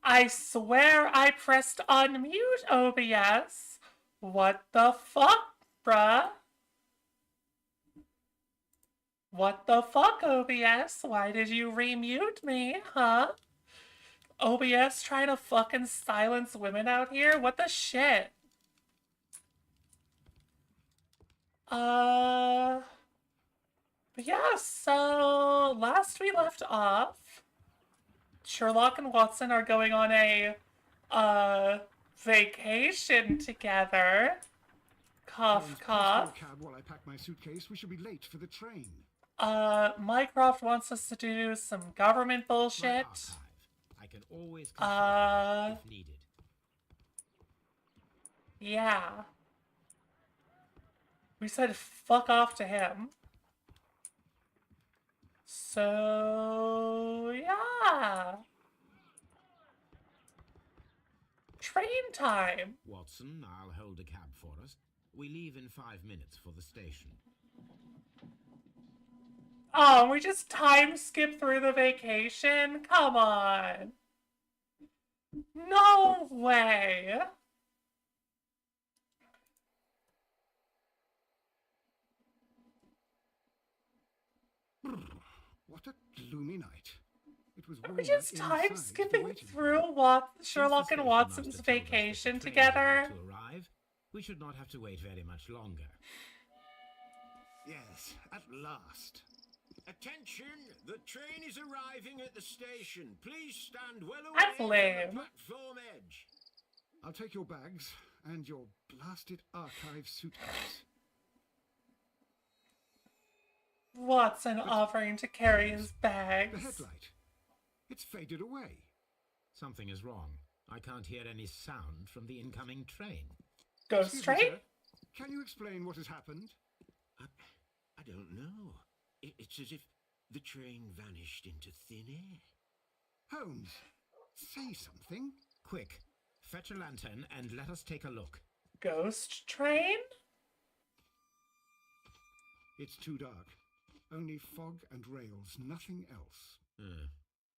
I swear I pressed unmute OBS. What the fuck, bruh? What the fuck, OBS? Why did you remute me, huh? OBS trying to fucking silence women out here? What the shit? But yeah, so last we left off, Sherlock and Watson are going on a, uh, vacation together. Cough, Holmes, please call a cough. cab while I pack my suitcase. We shall be late for the train. Mycroft wants us to do some government My bullshit. archive. I can always consult if needed. Yeah. We said fuck off to him. So, yeah. Train time. Watson, I'll hold a cab for us. We leave in 5 minutes for the station. Oh, we just time skip through the vacation? Come on. No way. What a gloomy night. It was Are warmer we just inside time the skipping waiting through Sherlock and Watson's vacation together? To arrive, we should not have to wait very much longer. Yes, at last. Attention! The train is arriving at the station. Please stand well away That's from lame. the platform edge. I'll take your bags and your blasted archive suitcase. Watson offering to carry his The bags. headlight. It's faded away. Something is wrong. I can't hear any sound from the incoming train. Ghost Excuse me, train? sir. Can you explain what has happened? I don't know. It's as if the train vanished into thin air. Holmes, say something. Quick, fetch a lantern and let us take a look. Ghost train? It's too dark. Only fog and rails, nothing else.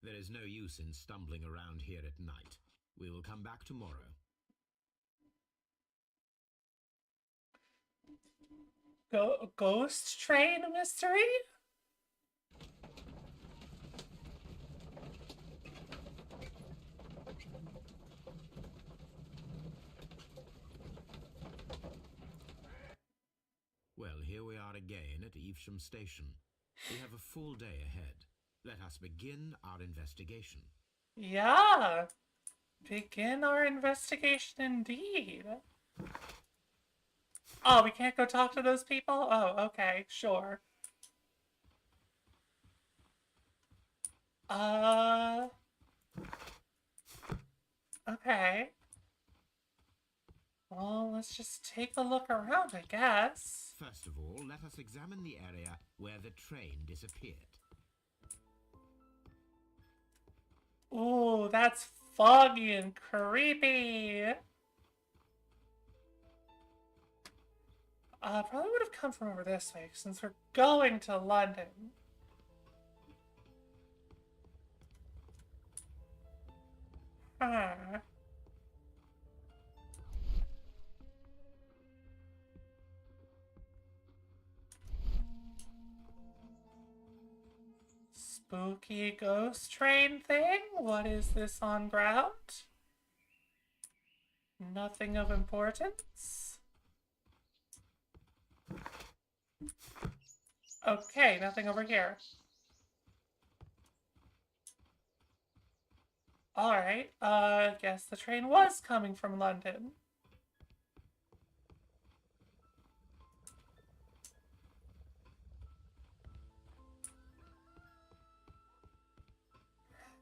There is no use in stumbling around here at night. We will come back tomorrow. Ghost train mystery? Well, here we are again at Evesham Station. We have a full day ahead. Let us begin our investigation. Yeah. Begin our investigation indeed. Oh, we can't go talk to those people? Oh, okay, sure. Okay. Well, let's just take a look around, I guess. First of all, let us examine the area where the train disappeared. Ooh, that's foggy and creepy. Probably would have come from over this way, since we're going to London. Huh. Spooky ghost train thing? What is this on ground? Nothing of importance. Okay, nothing over here. Alright, guess the train was coming from London.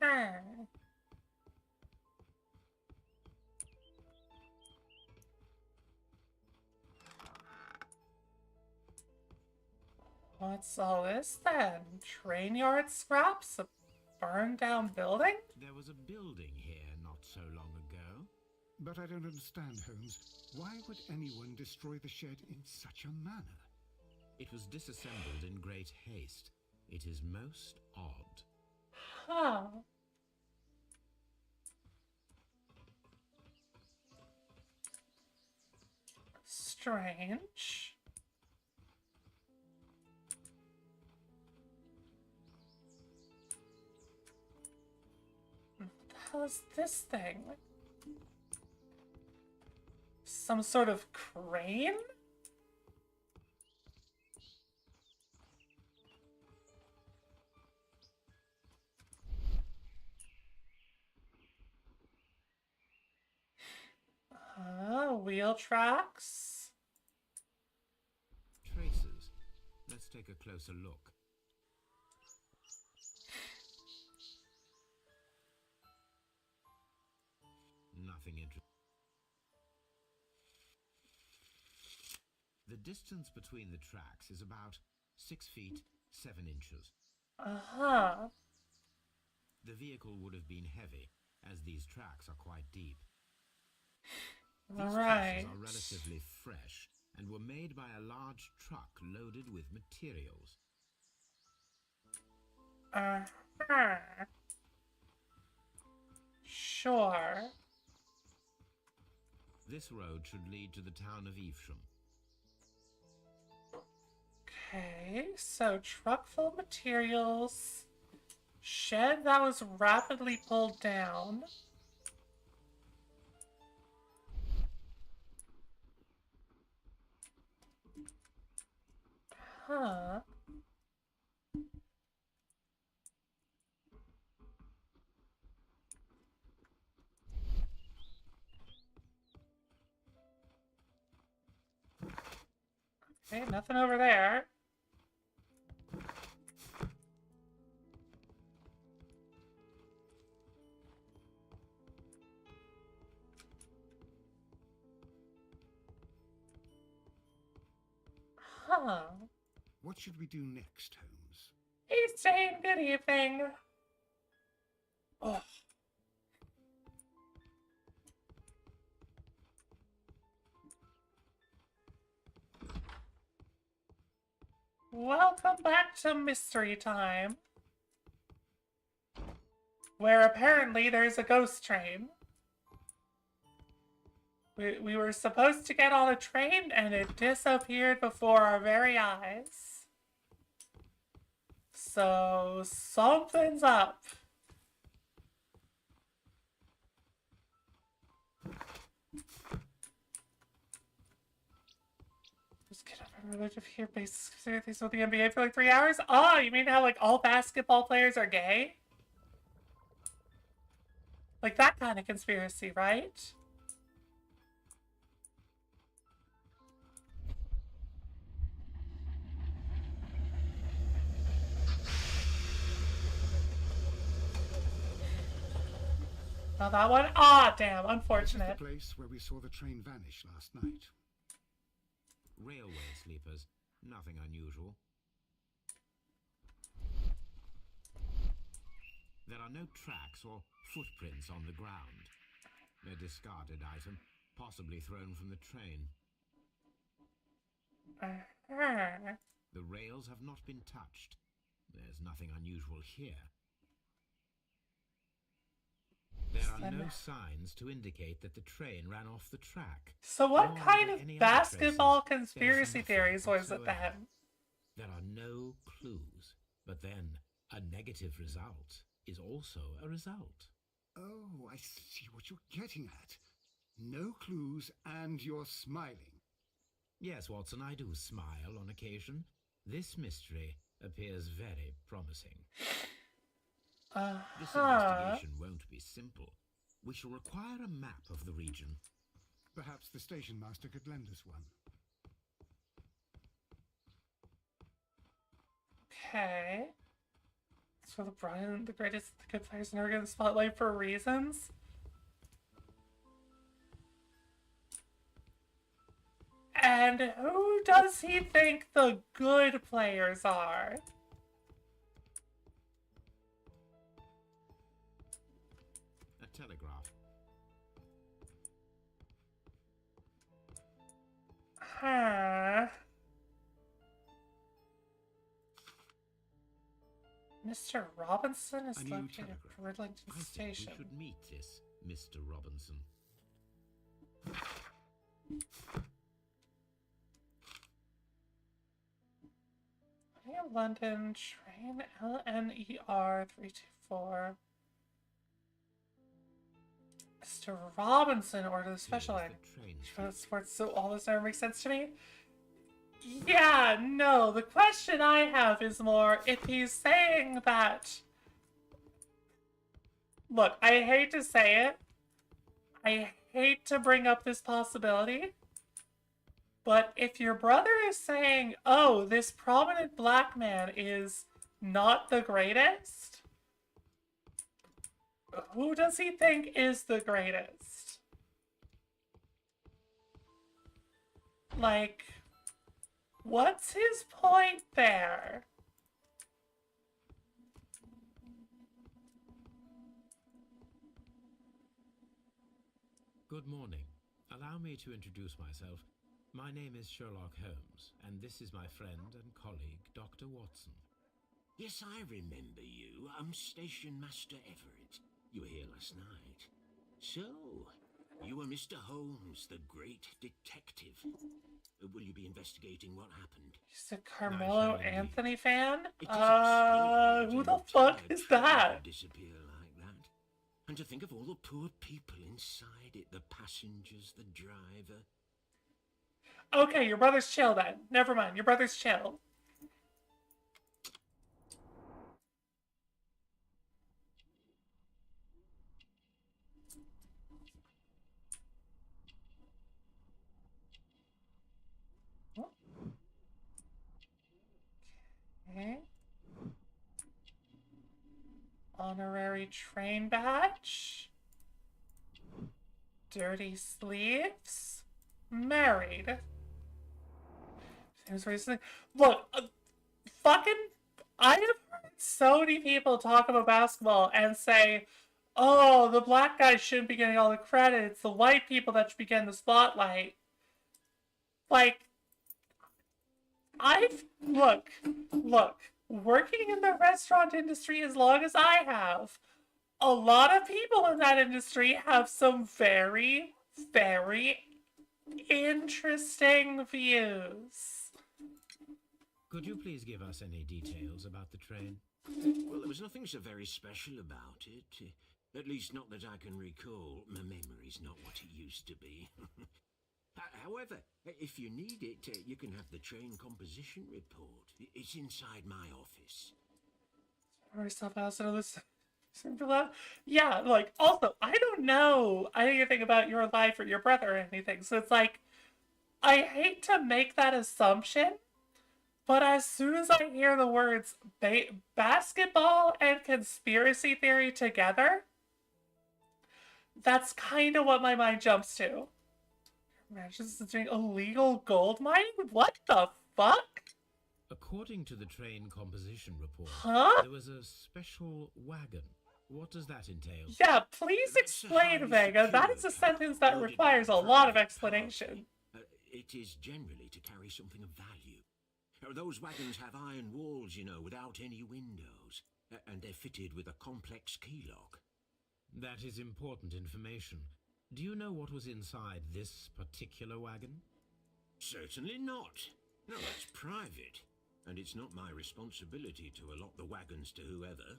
Hmm. What's all this then? Train yard scraps? A burned down building? There was a building here not so long ago. But I don't understand, Holmes. Why would anyone destroy the shed in such a manner? It was disassembled in great haste. It is most odd. Huh. strange. What the hell is this thing? Some sort of crane? Wheel tracks? Traces. Let's take a closer look. Nothing interesting. The distance between the tracks is about 6 feet 7 inches. Uh-huh. The vehicle would have been heavy, as these tracks are quite deep. These Alright. traces are relatively fresh and were made by a large truck loaded with materials. Uh-huh. Sure. This road should lead to the town of Evesham. Okay, so truck full of materials. Shed that was rapidly pulled down. Huh. Okay, nothing over there. Huh. What should we do next, Holmes? He's saying good evening. Oh. Welcome back to Mystery Time. Where apparently there's a ghost train. We were supposed to get on a train and it disappeared before our very eyes. So something's up. Just get up and religion here basis things with the NBA for like 3 hours? Oh, you mean how like all basketball players are gay? Like that kind of conspiracy, right? Now that one, ah, damn, This is unfortunate. the place where we saw the train vanish last night. Railway sleepers. Nothing unusual. There are no tracks or footprints on the ground. A discarded item, possibly thrown from the train. Uh-huh. The rails have not been touched. There's nothing unusual here. There are no signs to indicate that the train ran off the track. So what Nor are kind there of any other basketball traces. conspiracy There's theories nothing was it whatsoever. then? There are no clues, but then a negative result is also a result. Oh, I see what you're getting at. No clues, and you're smiling. Yes, Watson, I do smile on occasion. This mystery appears very promising. This investigation won't be simple. We shall require a map of the region. Perhaps the station master could lend us one. Okay. So the greatest, the good players never get in the spotlight for reasons. And who does he think the good players are? A telegraph. Huh. Mr. Robinson is A new located telegram. at Bridlington I think Station. we should meet this Mr. Robinson. London train LNER 324. Mr. Robinson ordered a special Here's egg. the train Sports, so all this never makes sense to me. Yeah, no, the question I have is more if he's saying that. Look, I hate to say it. I hate to bring up this possibility. But if your brother is saying, oh, this prominent black man is not the greatest, who does he think is the greatest? Like, what's his point there? Good morning. Allow me to introduce myself. My name is Sherlock Holmes, and this is my friend and colleague, Dr. Watson. Yes, I remember you. I'm Station Master Everett. You were here last night. So, you were Mr. Holmes, the great detective. Will you be investigating what happened? He's a Carmelo Nice, Anthony fan? It is extraordinary Who that the an fuck entire is tribe that? would disappear like that. And to think of all the poor people inside it, the passengers, the driver. Okay, your brother's chill then. Never mind, your brother's chill. Okay. Honorary train badge. Dirty sleeves. Married. Seems recently. Look, fucking. I have heard so many people talk about basketball and say, oh, the black guys shouldn't be getting all the credit. It's the white people that should be getting the spotlight. Like, look, working in the restaurant industry as long as I have, a lot of people in that industry have some very, very interesting views. Could you please give us any details about the train? Well, there was nothing so very special about it. At least not that I can recall. My memory's not what it used to be. However, if you need it, you can have the train composition report. It's inside my office. Myself outside of this. Yeah, like, also, I don't know anything about your life or your brother or anything, so it's like, I hate to make that assumption, but as soon as I hear the words basketball and conspiracy theory together, that's kind of what my mind jumps to. Imagine doing illegal gold mining? What the fuck? According to the train composition report, Huh? there was a special wagon. What does that entail? Yeah, please That's a explain, highly Vega. That secure is a car, sentence that loaded requires a with lot of private explanation. property. It is generally to carry something of value. Those wagons have iron walls, you know, without any windows. And they're fitted with a complex key lock. That is important information. Do you know what was inside this particular wagon? Certainly not. No, that's private. And it's not my responsibility to allot the wagons to whoever.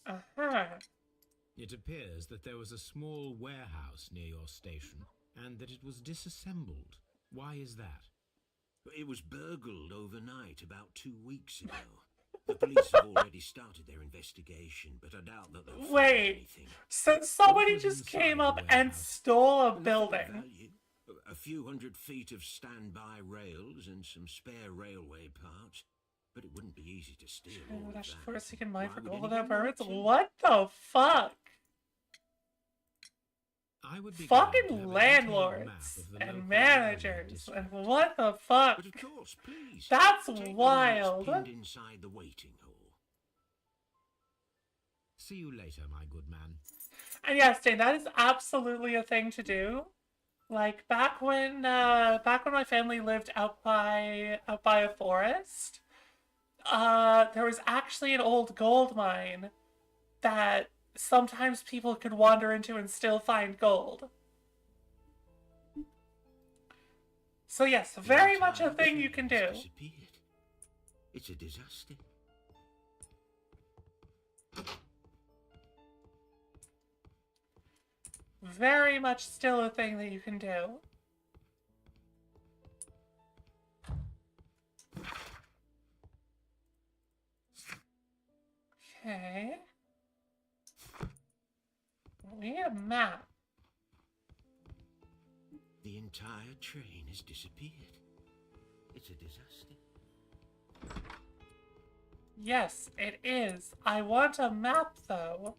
Uh-huh. It appears that there was a small warehouse near your station, and that it was disassembled. Why is that? It was burgled overnight about 2 weeks ago. The police have already started their investigation, but I doubt that they'll find anything. So somebody was just inside came the up and warehouse? stole a Nothing of building. value. A few 100 feet of standby rails and some spare railway parts. But it wouldn't be easy to steal all of Dash that. forest he can mine Why for would gold anyone without want permits? to? What the fuck? I would be glad to have a Fucking detailed landlords map of the and local managers railway and district. what the fuck? But of course, please. That's Take the one wild. that's pinned inside the waiting hall. See you later, my good man. And yes, Dane, that is absolutely a thing to do. Like back when my family lived out by a forest, there was actually an old gold mine that sometimes people could wander into and still find gold. So yes, very much a thing you can do. Disappeared. It's a disaster. Very much still a thing that you can do. Okay. We need a map. The entire train has disappeared. It's a disaster. Yes, it is. I want a map, though.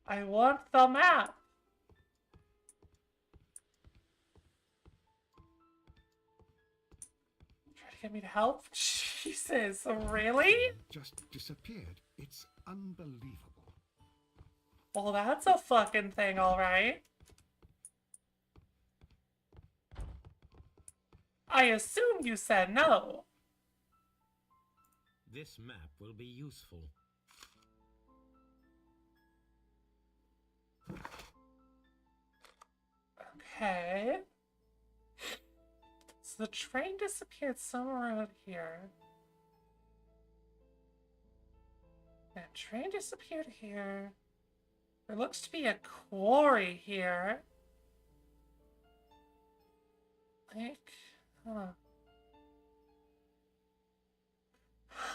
I want the map. Try to get me to help? Jesus, really? Just disappeared. It's unbelievable. Well, that's a fucking thing, alright. I assume you said no. This map will be useful. Okay. So the train disappeared somewhere out here. The train disappeared here. There looks to be a quarry here. Like,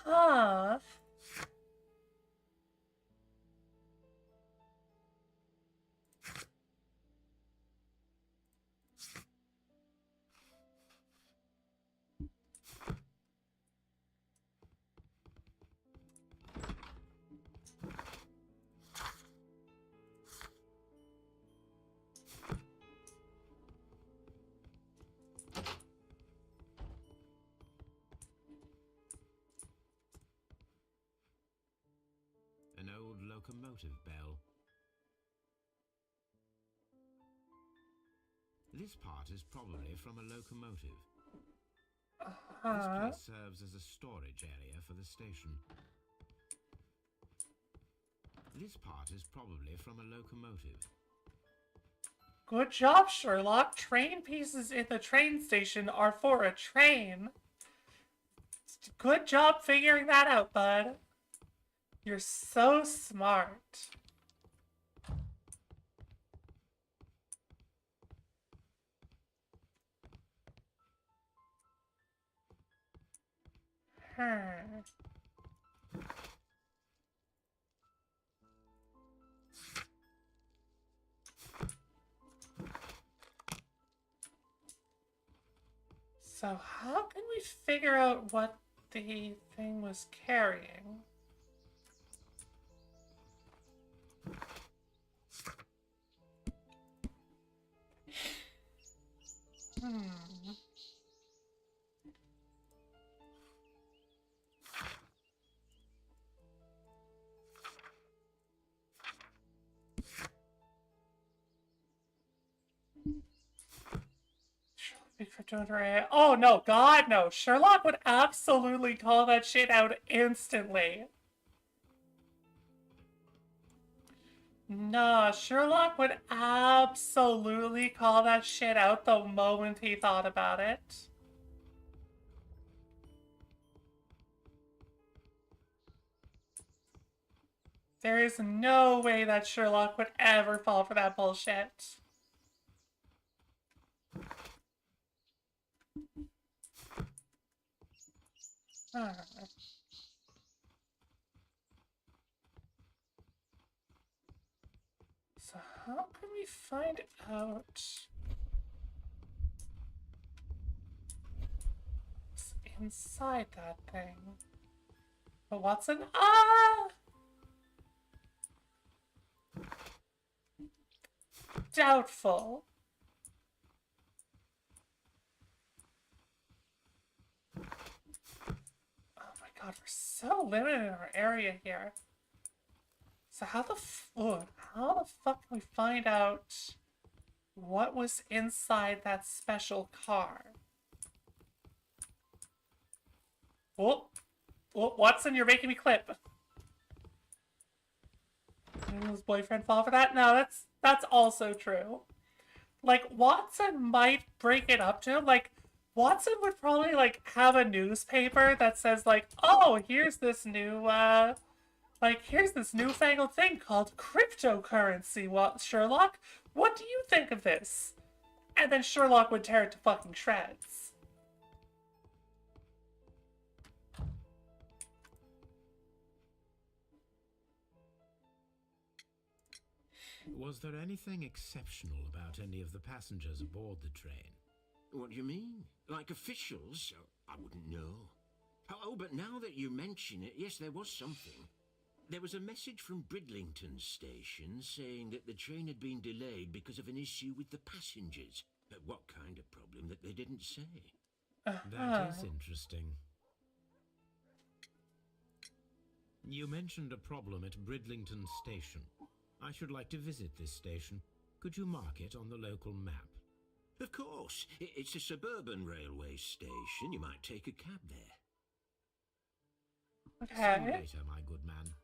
Huh. An old locomotive bell. This part is probably from a locomotive. This place serves as a storage area for the station. This part is probably from a locomotive. Good job, Sherlock. Train pieces in the train station are for a train. Good job figuring that out, bud. You're so smart. So how can we figure out what the thing was carrying? Oh no, God no. Sherlock would absolutely call that shit out instantly. Nah, Sherlock would absolutely call that shit out the moment he thought about it. There is no way that Sherlock would ever fall for that bullshit. So how can we find out what's inside that thing? But Watson, doubtful. Oh my God, we're so limited in our area here. So how the fuck can we find out what was inside that special car? Oh, Watson, you're making me clip. his boyfriend fall for that. No, that's also true. Like, Watson might break it up to him. Like, Watson would probably, like, have a newspaper that says, like, oh, here's this newfangled thing called cryptocurrency, Sherlock. What do you think of this? And then Sherlock would tear it to fucking shreds. Was there anything exceptional about any of the passengers aboard the train? What do you mean? Like officials? I wouldn't know. Oh, but now that you mention it, yes, there was something. There was a message from Bridlington station saying that the train had been delayed because of an issue with the passengers. But what kind of problem that they didn't say? That is interesting. You mentioned a problem at Bridlington station. I should like to visit this station. Could you mark it on the local map? Of course. It's a suburban railway station. You might take a cab there. See you later, my good man.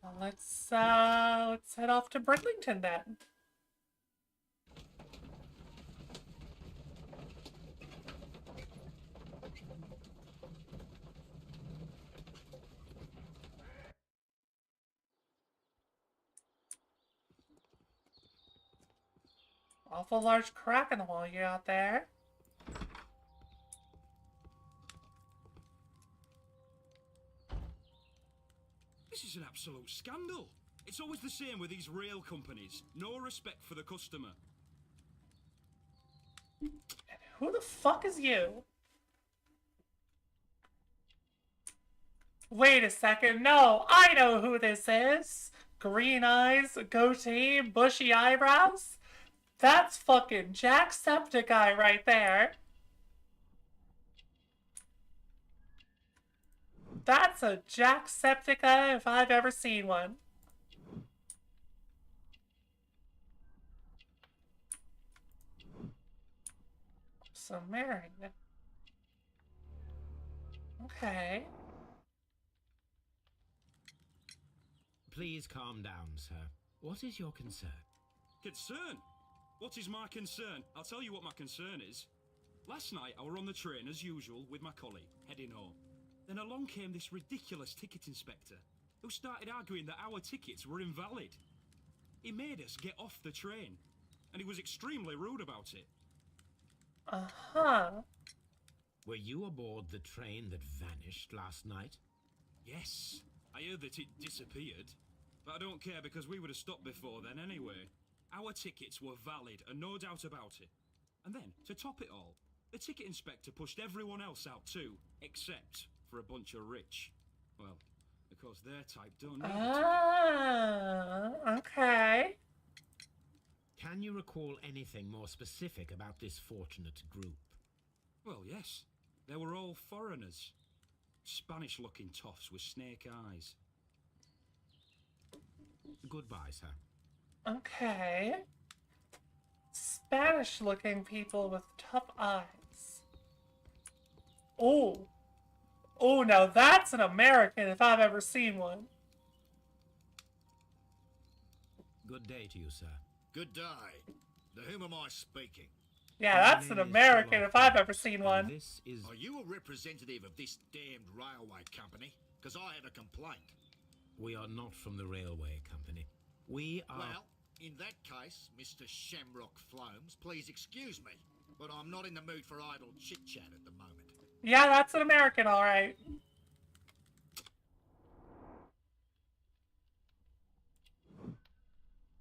Well, let's head off to Bridlington then. Awful large crack in the wall you got there. This is an absolute scandal. It's always the same with these rail companies. No respect for the customer. Who the fuck is you? Wait a second. No, I know who this is. Green eyes, goatee, bushy eyebrows. That's fucking Jacksepticeye right there. That's a Jacksepticeye if I've ever seen one. Sumerian. Okay. Please calm down, sir. What is your concern? Concern? What is my concern? I'll tell you what my concern is. Last night I were on the train as usual with my colleague, heading home. Then along came this ridiculous ticket inspector, who started arguing that our tickets were invalid. He made us get off the train, and he was extremely rude about it. Uh-huh. Were you aboard the train that vanished last night? Yes, I heard that it disappeared, but I don't care because we would have stopped before then anyway. Our tickets were valid and no doubt about it. And then, to top it all, the ticket inspector pushed everyone else out too, except for a bunch of rich. Well, because their type don't need Okay. Can you recall anything more specific about this fortunate group? Well, yes. They were all foreigners. Spanish-looking toffs with snake eyes. Goodbye, sir. Okay. Spanish-looking people with tough eyes. Oh. Oh, now that's an American if I've ever seen one. Good day to you, sir. Good day. To whom am I speaking? Yeah, My that's name an is American Sherlock if I've Holmes, ever seen and one. This is... Are you a representative of this damned railway company? Because I have a complaint. We are not from the railway company. We are... Well, in that case, Mr. Shamrock Flomes, please excuse me, but I'm not in the mood for idle chit-chat at the moment. Yeah, that's an American, alright.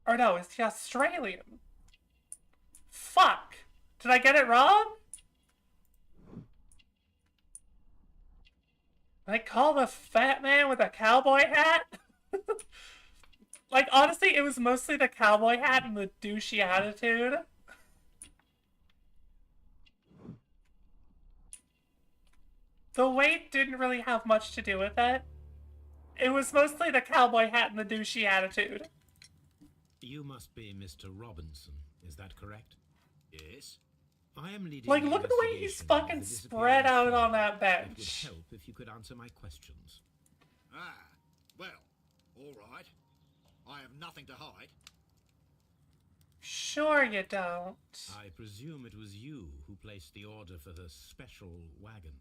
Or no, it's the Australian. Fuck! Did I get it wrong? Did I call the fat man with a cowboy hat? Like, honestly, it was mostly the cowboy hat and the douchey attitude. The weight didn't really have much to do with it. It was mostly the cowboy hat and the douchey attitude. You must be Mr. Robinson, is that correct? Yes? I am leading Like, the look at the way he's investigation fucking into the spread out disappearance on that train. It would bench. help if you could answer my questions. Ah, well, all right. I have nothing to hide. Sure you don't. I presume it was you who placed the order for the special wagon.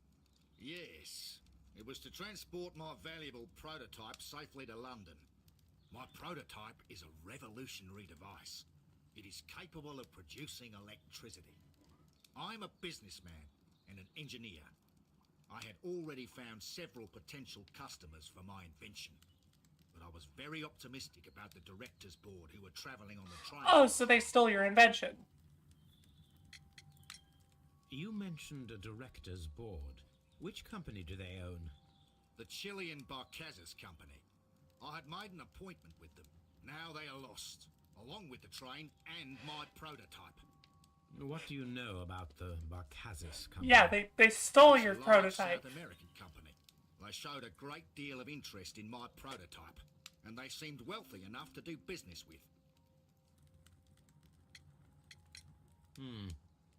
Yes, it was to transport my valuable prototype safely to London. My prototype is a revolutionary device. It is capable of producing electricity. I'm a businessman and an engineer. I had already found several potential customers for my invention, but I was very optimistic about the directors' board who were travelling on the train. Oh, so they stole your invention. You mentioned a director's board. Which company do they own? The Chilean Barcazas Company. I had made an appointment with them. Now they are lost, along with the train and my prototype. What do you know about the Barcazas company? Yeah, they stole It's your a large prototype. South American company. They showed a great deal of interest in my prototype, and they seemed wealthy enough to do business with.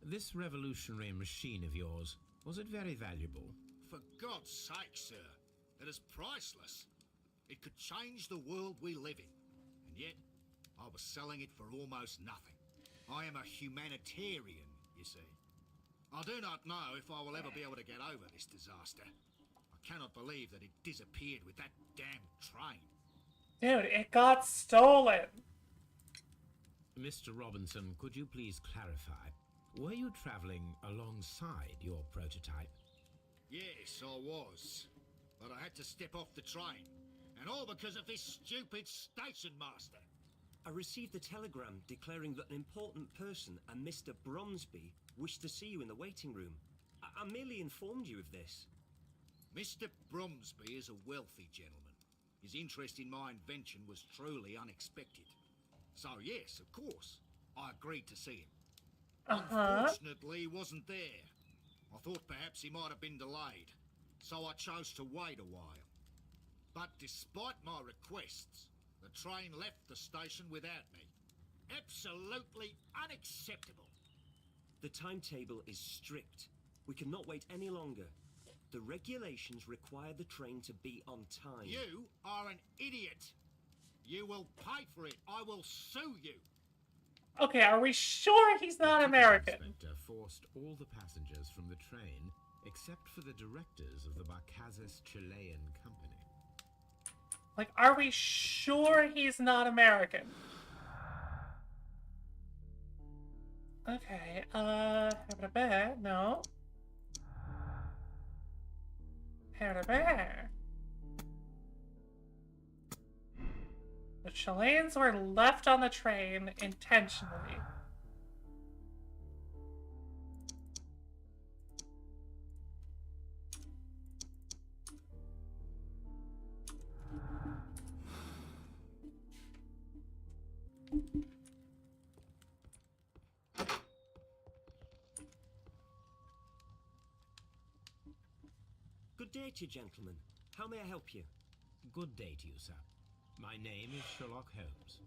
This revolutionary machine of yours, was it very valuable? For God's sake, sir, it is priceless. It could change the world we live in, and yet I was selling it for almost nothing. I am a humanitarian, you see. I do not know if I will ever be able to get over this disaster. I cannot believe that it disappeared with that damn train. Dude, it got stolen. Mr. Robinson, could you please clarify? Were you traveling alongside your prototype? Yes, I was. But I had to step off the train. And all because of this stupid station master. I received a telegram declaring that an important person, a Mr. Bromsby, wished to see you in the waiting room. I merely informed you of this. Mr. Bromsby is a wealthy gentleman. His interest in my invention was truly unexpected. So yes, of course, I agreed to see him. Unfortunately, he wasn't there. I thought perhaps he might have been delayed, so I chose to wait a while. But despite my requests, the train left the station without me. Absolutely unacceptable. The timetable is strict. We cannot wait any longer. The regulations require the train to be on time. You are an idiot. You will pay for it. I will sue you. Okay, are we sure he's not American? The inspector forced all the passengers from the train except for the directors of the Barcazas Chilean company. Like, are we sure he's not American? Okay, having a bear? No. Having a bear. The Chileans were left on the train intentionally. Good day to you, gentlemen. How may I help you? Good day to you, sir. My name is Sherlock Holmes.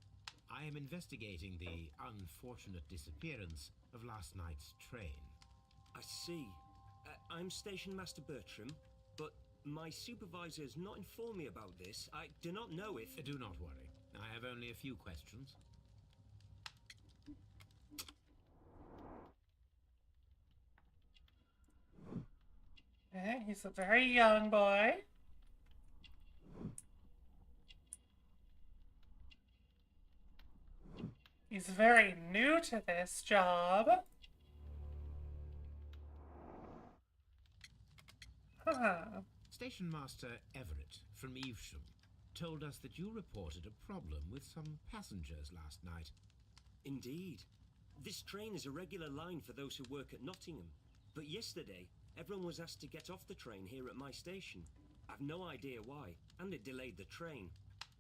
I am investigating the unfortunate disappearance of last night's train. I see. I'm Station Master Bertram, but my supervisor has not informed me about this. I do not know if... Do not worry. I have only a few questions. Okay, he's a very young boy. He's very new to this job. Huh. Station Master Everett from Evesham told us that you reported a problem with some passengers last night. Indeed. This train is a regular line for those who work at Nottingham. But yesterday, everyone was asked to get off the train here at my station. I've no idea why, and it delayed the train.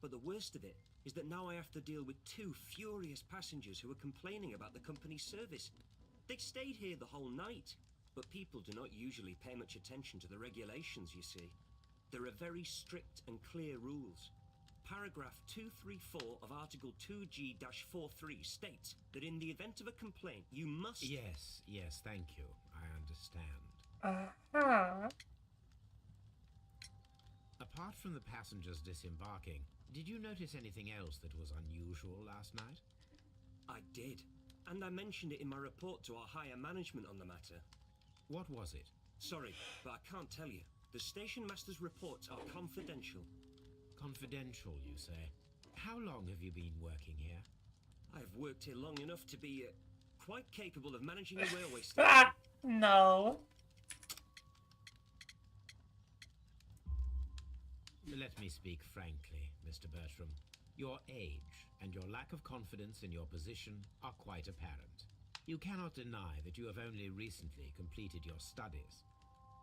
But the worst of it is that now I have to deal with two furious passengers who are complaining about the company's service. They stayed here the whole night, but people do not usually pay much attention to the regulations, you see. There are very strict and clear rules. Paragraph 234 of Article 2G-43 states that in the event of a complaint, you must... Yes, thank you. I understand. Uh-huh. Apart from the passengers disembarking, did you notice anything else that was unusual last night? I did. And I mentioned it in my report to our higher management on the matter. What was it? Sorry, but I can't tell you. The station master's reports are confidential. Confidential, you say? How long have you been working here? I've worked here long enough to be quite capable of managing a railway station. Ah, no. Let me speak frankly, Mr. Bertram. Your age and your lack of confidence in your position are quite apparent. You cannot deny that you have only recently completed your studies.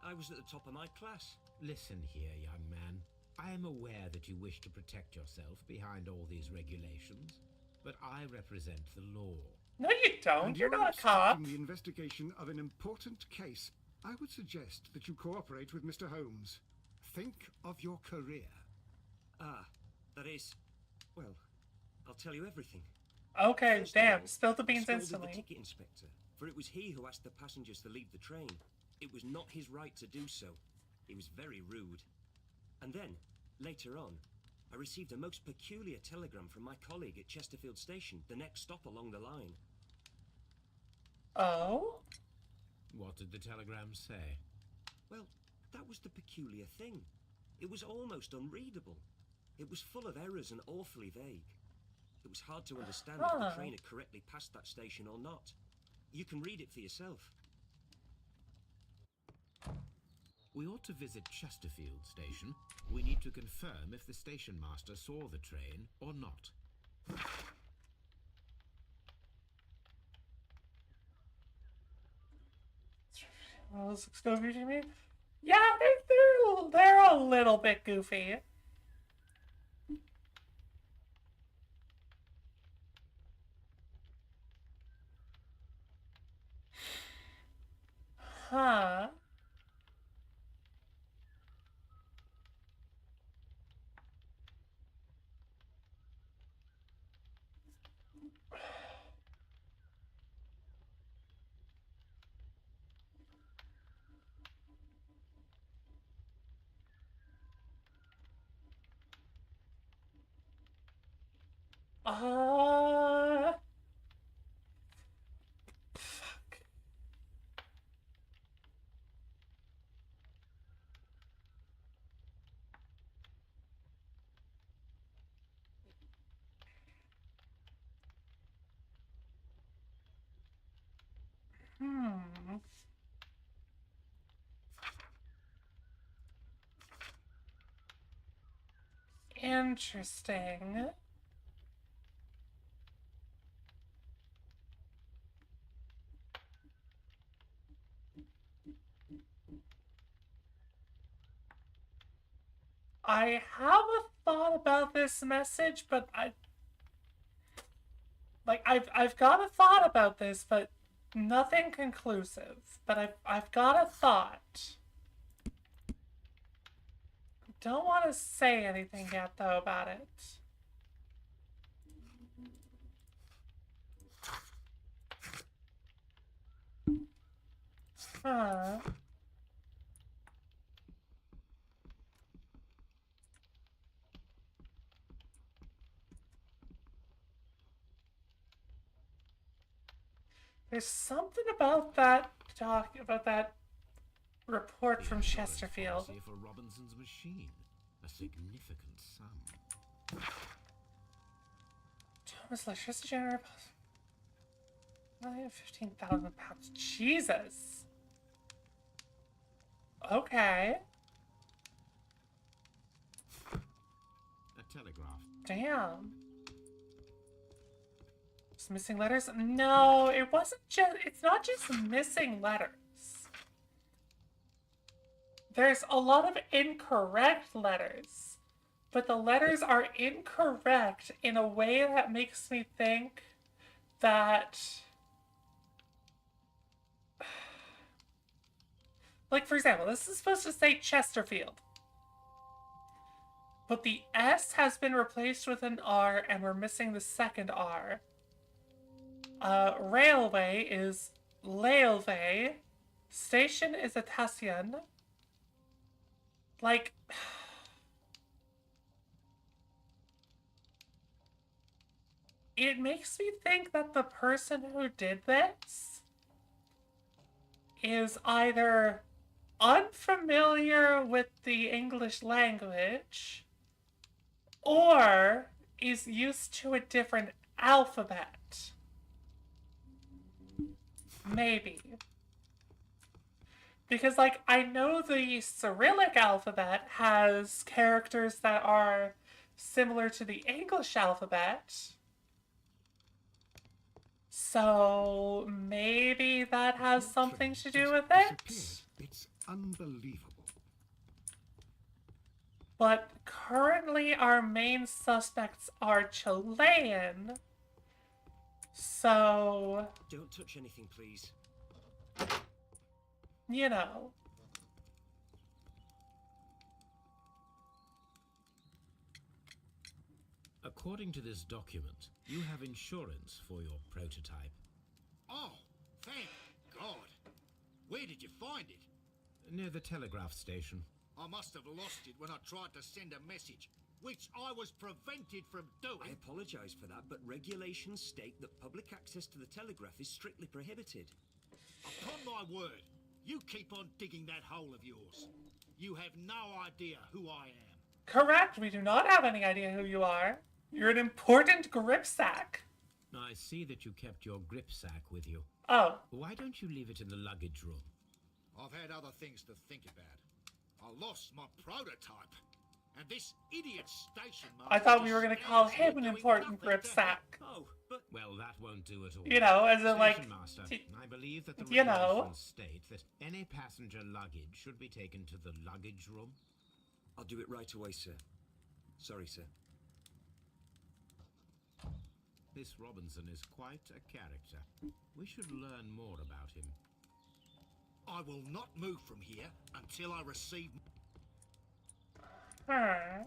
I was at the top of my class. Listen here, young man. I am aware that you wish to protect yourself behind all these regulations, but I represent the law. No, you don't. And You're not a obstructing cop. the investigation of an important case. I would suggest that you cooperate with Mr. Holmes. Think of your career. Ah, that is... Well, I'll tell you everything. Okay, First of damn. all, Spill the I beans scolded instantly. the ticket inspector, for it was he who asked the passengers to leave the train. It was not his right to do so. He was very rude. And then, later on, I received a most peculiar telegram from my colleague at Chesterfield Station, the next stop along the line. Oh? What did the telegram say? Well, that was the peculiar thing. It was almost unreadable. It was full of errors and awfully vague. It was hard to understand if the train had correctly passed that station or not. You can read it for yourself. We ought to visit Chesterfield Station. We need to confirm if the station master saw the train or not. Yeah, they're a little bit goofy. Huh. Fuck. Hmm. Interesting. I have a thought about this message, but I've got a thought about this, but nothing conclusive. But I've got a thought. Don't want to say anything yet though about it. Huh. There's something about that report from Chesterfield. For Robinson's machine, a significant sum. Thomas Electricity Generator. £15,000. Jesus. Okay. A telegraph. Damn. Just missing letters? No, it wasn't just. It's not just missing letters. There's a lot of incorrect letters, but the letters are incorrect in a way that makes me think that, like, for example, this is supposed to say Chesterfield, but the S has been replaced with an R and we're missing the second R. Railway is Railway. Station is Station. Like, it makes me think that the person who did this is either unfamiliar with the English language or is used to a different alphabet. Maybe. Because, like, I know the Cyrillic alphabet has characters that are similar to the English alphabet. So maybe that has something to do with it. Disappeared. It's unbelievable. But currently our main suspects are Chilean. So, Don't touch anything, please. you know. According to this document, you have insurance for your prototype. Oh, thank God. Where did you find it? Near the telegraph station. I must have lost it when I tried to send a message, which I was prevented from I doing. apologise for that, but regulations state that public access to the telegraph is strictly prohibited. Upon my word, you keep on digging that hole of yours. You have no idea who I am. Correct, we do not have any idea who you are. You're an important gripsack. I see that you kept your grip sack with you. Oh, Why don't you leave it in the luggage room? I've had other things to think about. I lost my prototype. And this idiot station master I thought we were just gonna call stands here him an doing important nothing to help. gripsack. Oh, but Well, that won't do at all. You know, as in like, Station Master, I believe that the you know. regulations state that any passenger luggage should be taken to the luggage room. I'll do it right away, sir. Sorry, sir. This Robinson is quite a character. We should learn more about him. I will not move from here until I receive... hmm.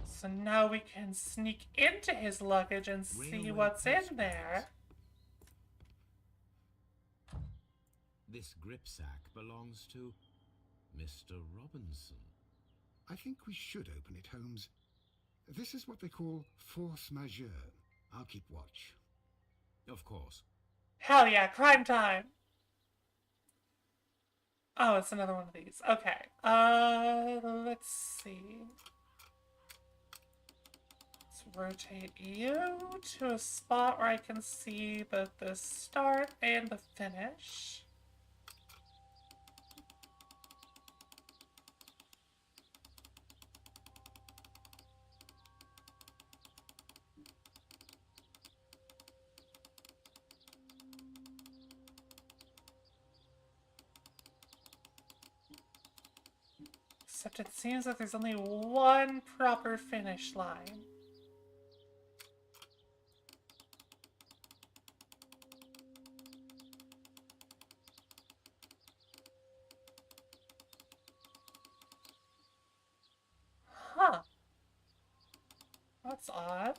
So now we can sneak into his luggage and see Railway what's in passports. there. This grip sack belongs to Mr. Robinson. I think we should open it, Holmes. This is what they call force majeure. I'll keep watch. Of course. Hell yeah, crime time! Oh, it's another one of these. Okay. Let's see. Let's rotate you to a spot where I can see both the start and the finish. Except it seems that there's only one proper finish line. Huh. That's odd.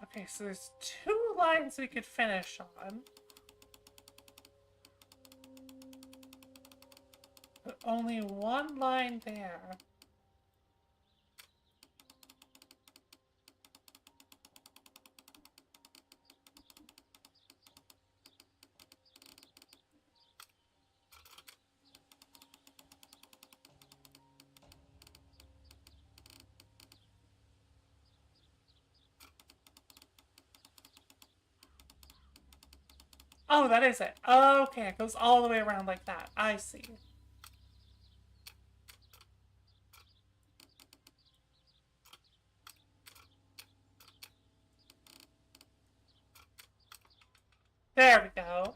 Okay, so there's two lines we could finish on. But only one line there. Oh, that is it. Okay, it goes all the way around like that. I see. There we go.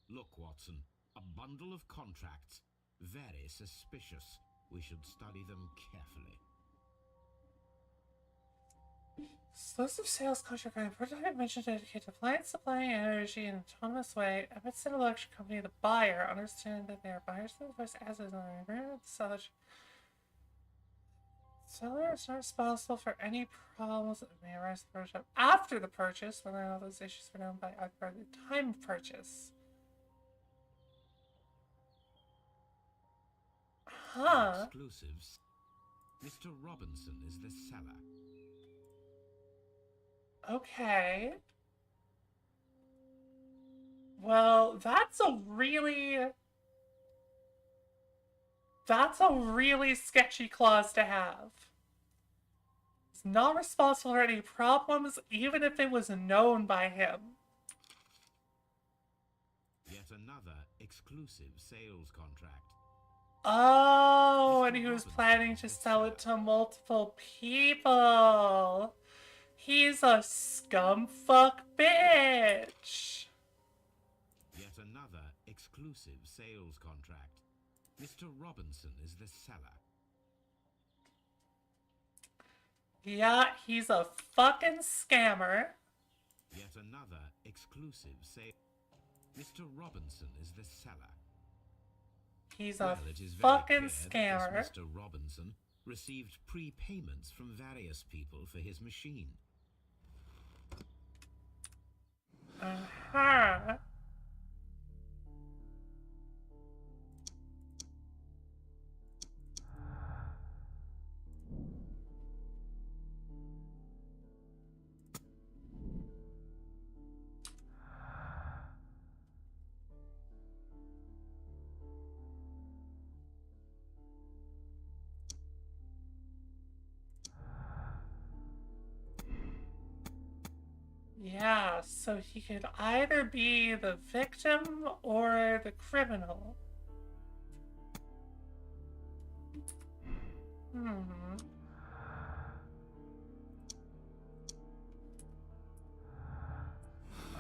Look, Watson. A bundle of contracts. Very suspicious. We should study them carefully. Exclusive sales contract on a prototype mentioned dedicated to clients supplying energy in an autonomous way. Emits an electric company, the buyer, understanding that they are buyers of the voice assets on an agreement to sell it. Seller is not responsible for any problems that may arise in the shop after the purchase, when all those issues were known by either at the time of purchase. Huh. Exclusives. Mr. Robinson is the seller. Okay. Well, that's a really sketchy clause to have. He's not responsible for any problems, even if it was known by him. Yet another exclusive sales contract. Oh, and he was planning to sell it to multiple people. He's a scumfuck bitch. Yet another exclusive sales contract. Mr. Robinson is the seller. Yeah, he's a fucking scammer. Yet another exclusive sale. Mr. Robinson is the seller. He's Well, a it is very fucking clear scammer. that this Mr. Robinson received prepayments from various people for his machine. Uh-huh. Yeah, so he could either be the victim or the criminal.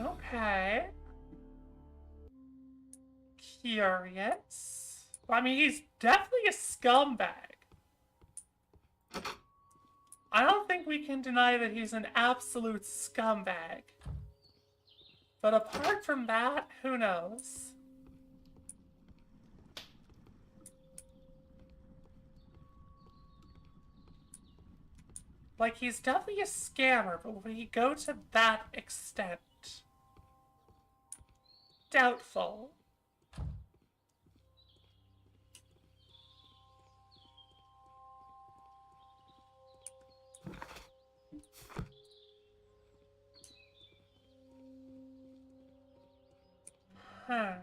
Okay. Curious. I mean, he's definitely a scumbag. I don't think we can deny that he's an absolute scumbag. But apart from that, who knows? Like, he's definitely a scammer, but would he go to that extent? Doubtful. Huh.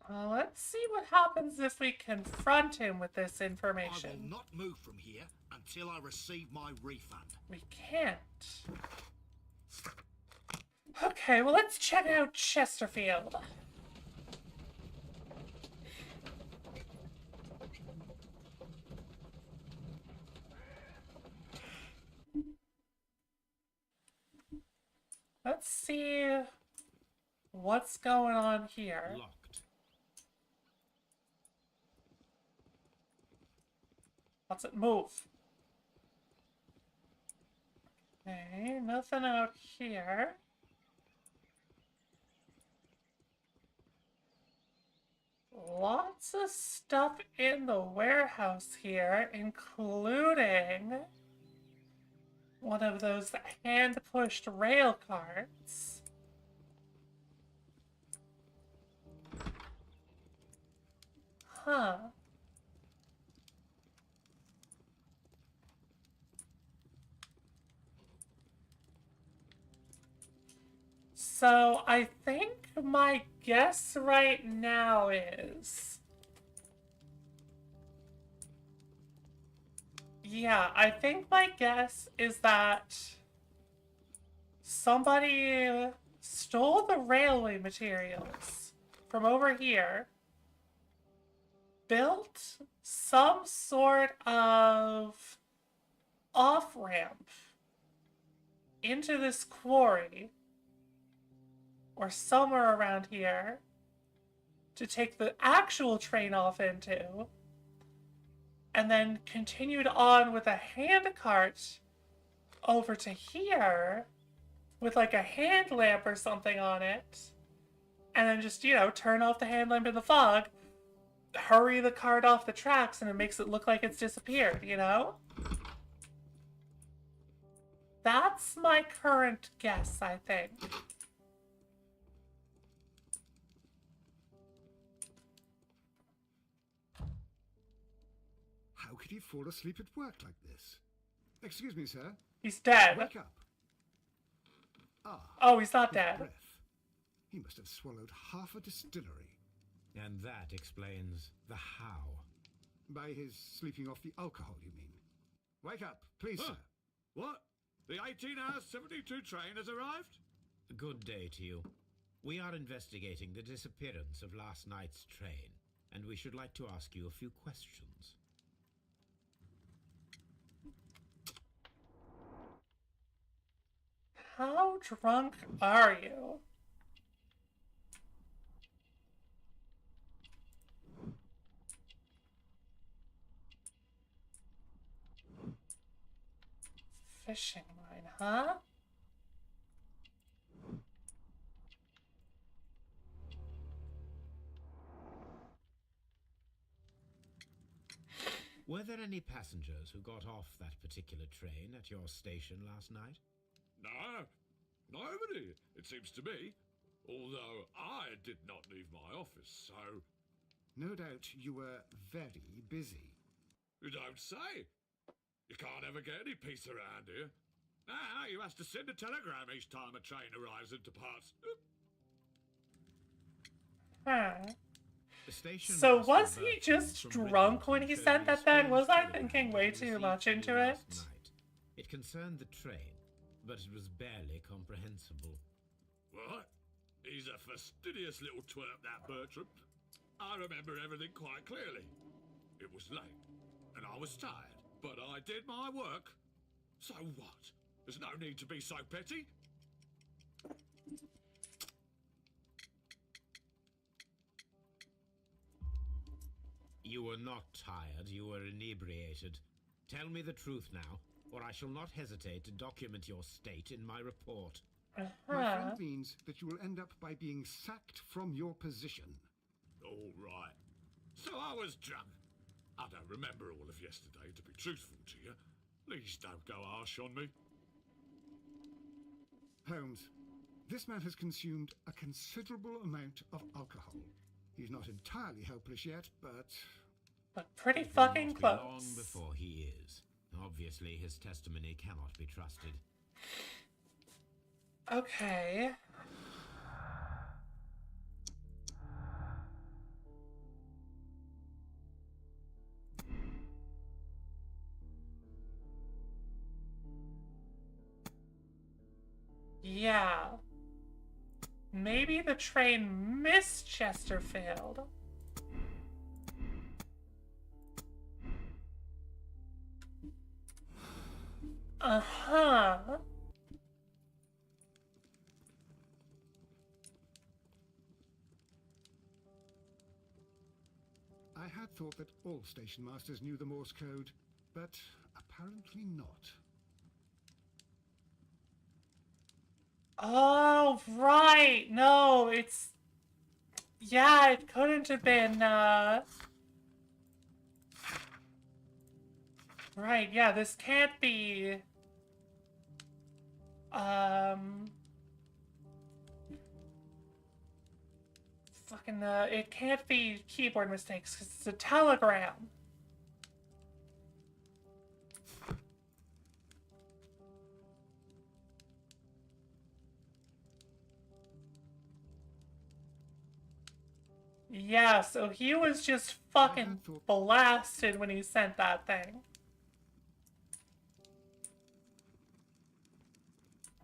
Let's see what happens if we confront him with this I information. will not move from here until I receive my refund. We can't. Okay, well, let's check out Chesterfield. Let's see what's going on here. Locked. Let's it move. Okay, nothing out here. Lots of stuff in the warehouse here, including one of those hand-pushed rail carts. Huh. So I think my guess right now is... Yeah, I think my guess is that somebody stole the railway materials from over here, built some sort of off-ramp into this quarry, or somewhere around here, to take the actual train off into, and then continued on with a hand cart over to here with like a hand lamp or something on it, and then just, turn off the hand lamp in the fog, hurry the cart off the tracks, and it makes it look like it's disappeared, That's my current guess, I think. How could he fall asleep at work like this? Excuse me, sir. He's dead. Wake up. Ah. Oh, he's not his dead. breath. He must have swallowed half a distillery. And that explains the how. By his sleeping off the alcohol, you mean? Wake up, please, sir. What? The 18-hour 72 train has arrived? Good day to you. We are investigating the disappearance of last night's train, and we should like to ask you a few questions. How drunk are you? Fishing line, huh? Were there any passengers who got off that particular train at your station last night? No, nobody, it seems to me. Although I did not leave my office, so... No doubt you were very busy. You don't say. You can't ever get any peace around here. Now you have to send a telegram each time a train arrives and departs. Huh. The station So master was he Bertram just from drunk Britain when he showed sent me a that then? strange Was I telegram thinking way he too received much from into you it? last night. It concerned the train, but it was barely comprehensible. What? He's a fastidious little twerp, that Bertram. I remember everything quite clearly. It was late, and I was tired, but I did my work. So what? There's no need to be so petty. You were not tired, you were inebriated. Tell me the truth now, or I shall not hesitate to document your state in my report. My friend means that you will end up by being sacked from your position. All right. So I was drunk. I don't remember all of yesterday, to be truthful to you. Please don't go harsh on me. Holmes, this man has consumed a considerable amount of alcohol. He's not entirely helpless yet, but pretty It will fucking not be close. long before he is. Obviously, his testimony cannot be trusted. Okay. Yeah. Maybe the train missed Chesterfield. Uh-huh. I had thought that all station masters knew the Morse code, but apparently not. Oh, right. No, it's... Yeah, it couldn't have been, Right, yeah, this can't be... Fucking, it can't be keyboard mistakes, because it's a telegram. Yeah, so he was just fucking blasted when he sent that thing.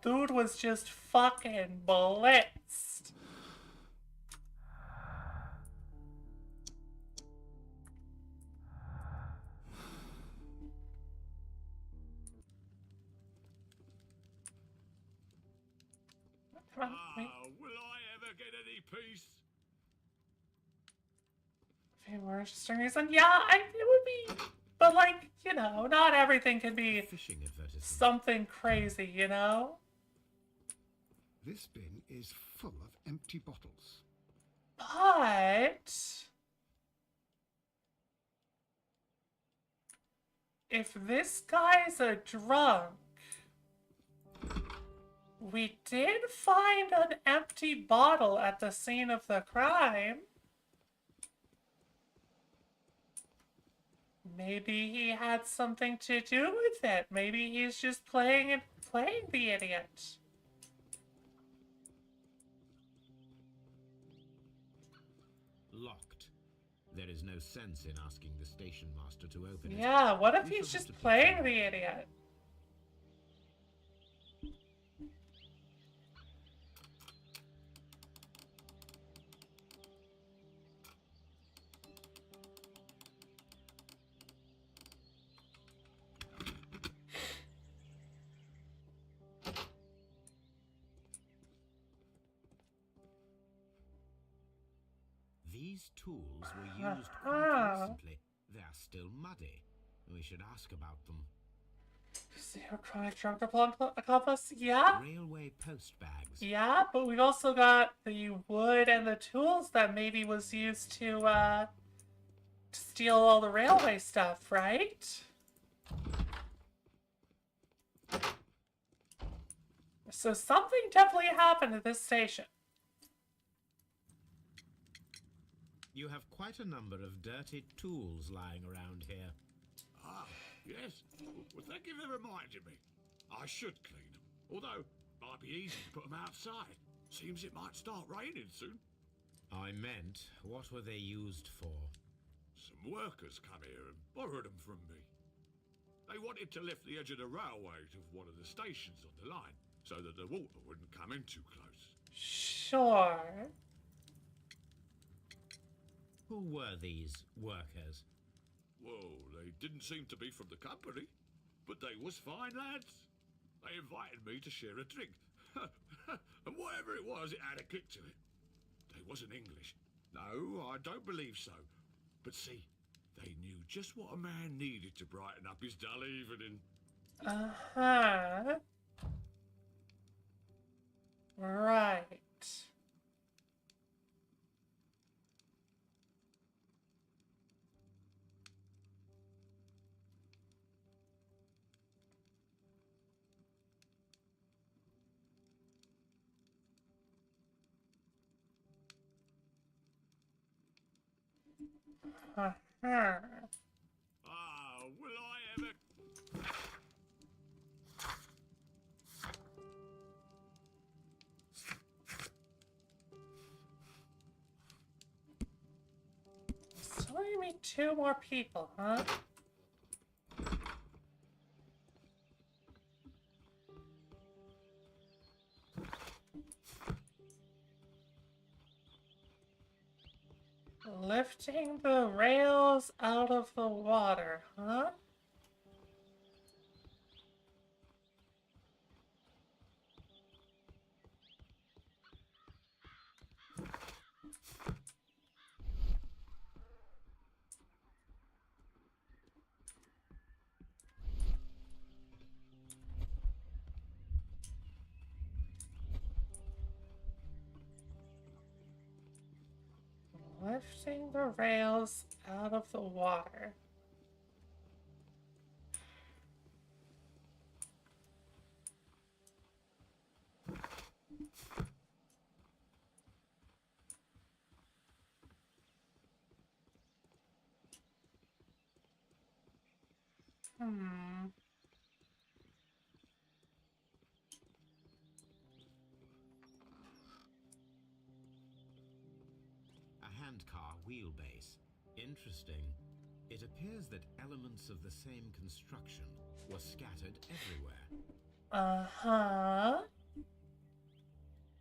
Dude was just fucking blitzed. Come on, wait. Will I ever get any peace? Okay, more interesting reason. Yeah, it would be, but like, you know, not everything can be Fishing advertisement. something crazy, you know? This bin is full of empty bottles. But if this guy's a drunk, we did find an empty bottle at the scene of the crime. Maybe he had something to do with it. Maybe he's just playing the idiot. Locked. There is no sense in asking the station master to open it. Yeah, what if We he's shall have just to playing continue. the idiot? These tools were used quite recently. They are still muddy. We should ask about them. Zero chronic drunk accomplice? Yeah. Railway post bags. Yeah, but we've also got the wood and the tools that maybe was used to steal all the railway stuff, right? So something definitely happened at this station. You have quite a number of dirty tools lying around here. Ah, yes. Well, thank you for reminding me. I should clean them. Although, it might be easy to put them outside. Seems it might start raining soon. I meant, what were they used for? Some workers come here and borrowed them from me. They wanted to lift the edge of the railway to one of the stations on the line, so that the water wouldn't come in too close. Sure. Who were these workers? Well, they didn't seem to be from the company, but they was fine lads. They invited me to share a drink. And whatever it was, it had a kick to it. They wasn't English. No, I don't believe so. But see, they knew just what a man needed to brighten up his dull evening. Uh-huh. Right. Uh-huh. Ah, will I ever... So you meet two more people, huh? Lifting the rails out of the water, huh? Lifting the rails out of the water. Hmm. A handcar wheelbase. Interesting. It appears that elements of the same construction were scattered everywhere. Uh-huh.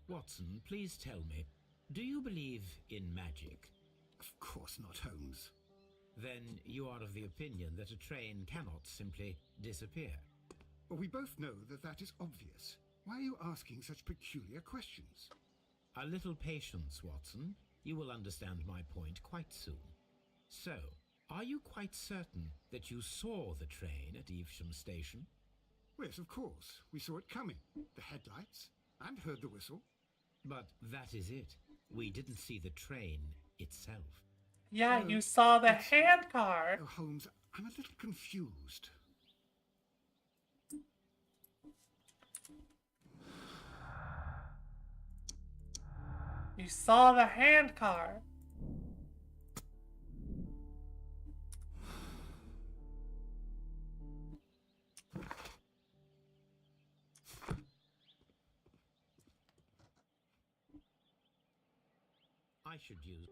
Watson, please tell me, do you believe in magic? Of course not, Holmes. Then you are of the opinion that a train cannot simply disappear. Well, we both know that that is obvious. Why are you asking such peculiar questions? A little patience, Watson. You will understand my point quite soon. So, are you quite certain that you saw the train at Evesham Station? Yes, of course. We saw it coming. The headlights, and heard the whistle. But that is it. We didn't see the train itself. Yeah, No, you saw the it's- handcar. Oh, Holmes, I'm a little confused. You saw the handcar. I should use...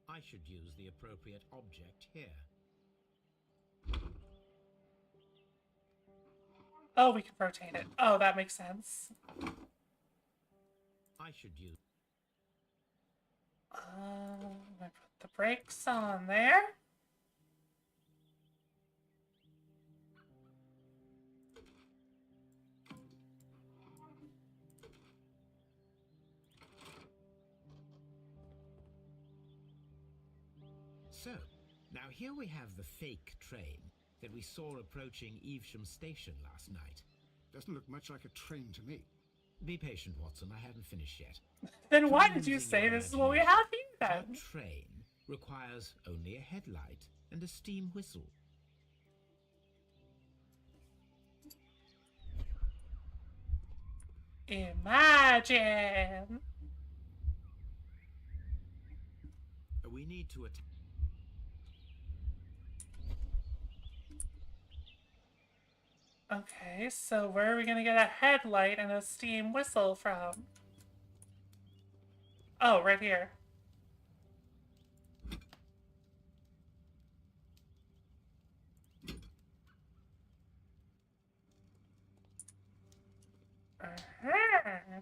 I should use the appropriate object here. Oh, we can rotate it. Oh, that makes sense. I should use... I put the brakes on there. So, now here we have the fake train that we saw approaching Evesham Station last night. Doesn't look much like a train to me. Be patient, Watson, I haven't finished yet. Then why did you Using say your this is what we have here That then? train requires only a headlight and a steam whistle. Imagine. We need to attack. Okay, so where are we gonna get a headlight and a steam whistle from? Oh, right here. Uh-huh.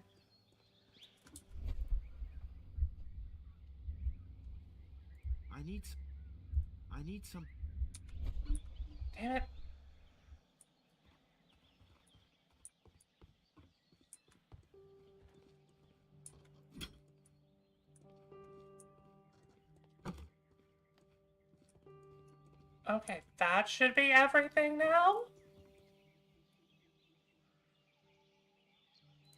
I need some... Damn it. Okay, that should be everything now?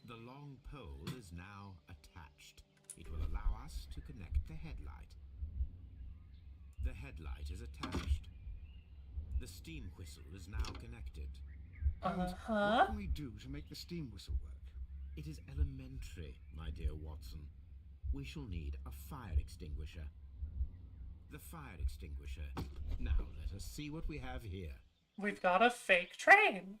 The long pole is now attached. It will allow us to connect the headlight. The headlight is attached. The steam whistle is now connected. Holmes, Uh-huh. what can we do to make the steam whistle work? It is elementary, my dear Watson. We shall need a fire extinguisher. The fire extinguisher. Now let us see what we have here. We've got a fake train.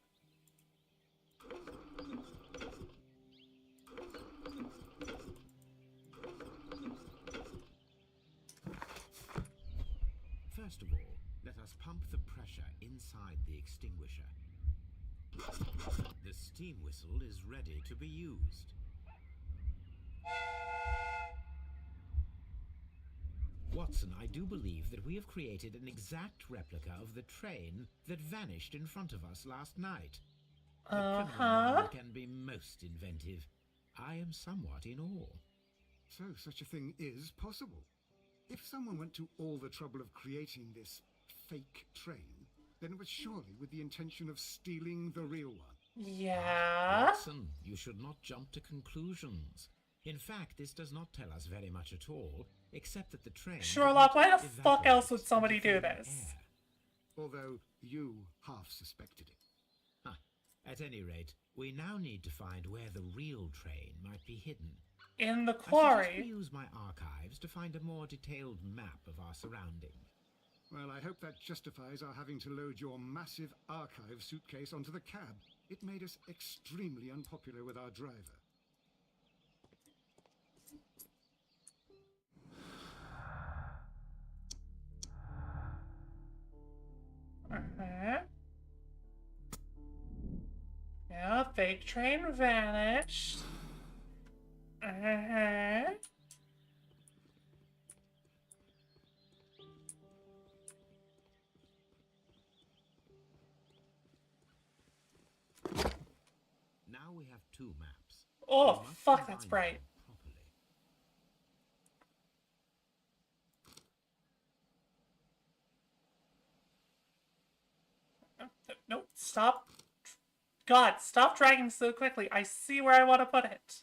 First of all, let us pump the pressure inside the extinguisher. The steam whistle is ready to be used. Watson, I do believe that we have created an exact replica of the train that vanished in front of us last night. The criminal mind can be most inventive. I am somewhat in awe. So, such a thing is possible. If someone went to all the trouble of creating this fake train, then it was surely with the intention of stealing the real one. Yeah. Watson, you should not jump to conclusions. In fact, this does not tell us very much at all, except that the train... Sherlock, why the fuck evaporates else would somebody into do thin this? air. Although you half suspected it. Huh. At any rate, we now need to find where the real train might be hidden. In the I suggest we quarry. use my archives to find a more detailed map of our surroundings. Well, I hope that justifies our having to load your massive archive suitcase onto the cab. It made us extremely unpopular with our driver. Uh-huh. Yep. fake train vanished. Uh-huh. Now we have two maps. Oh, We must fuck, that's combine bright. them properly. No, stop. God, stop dragging so quickly. I see where I want to put it.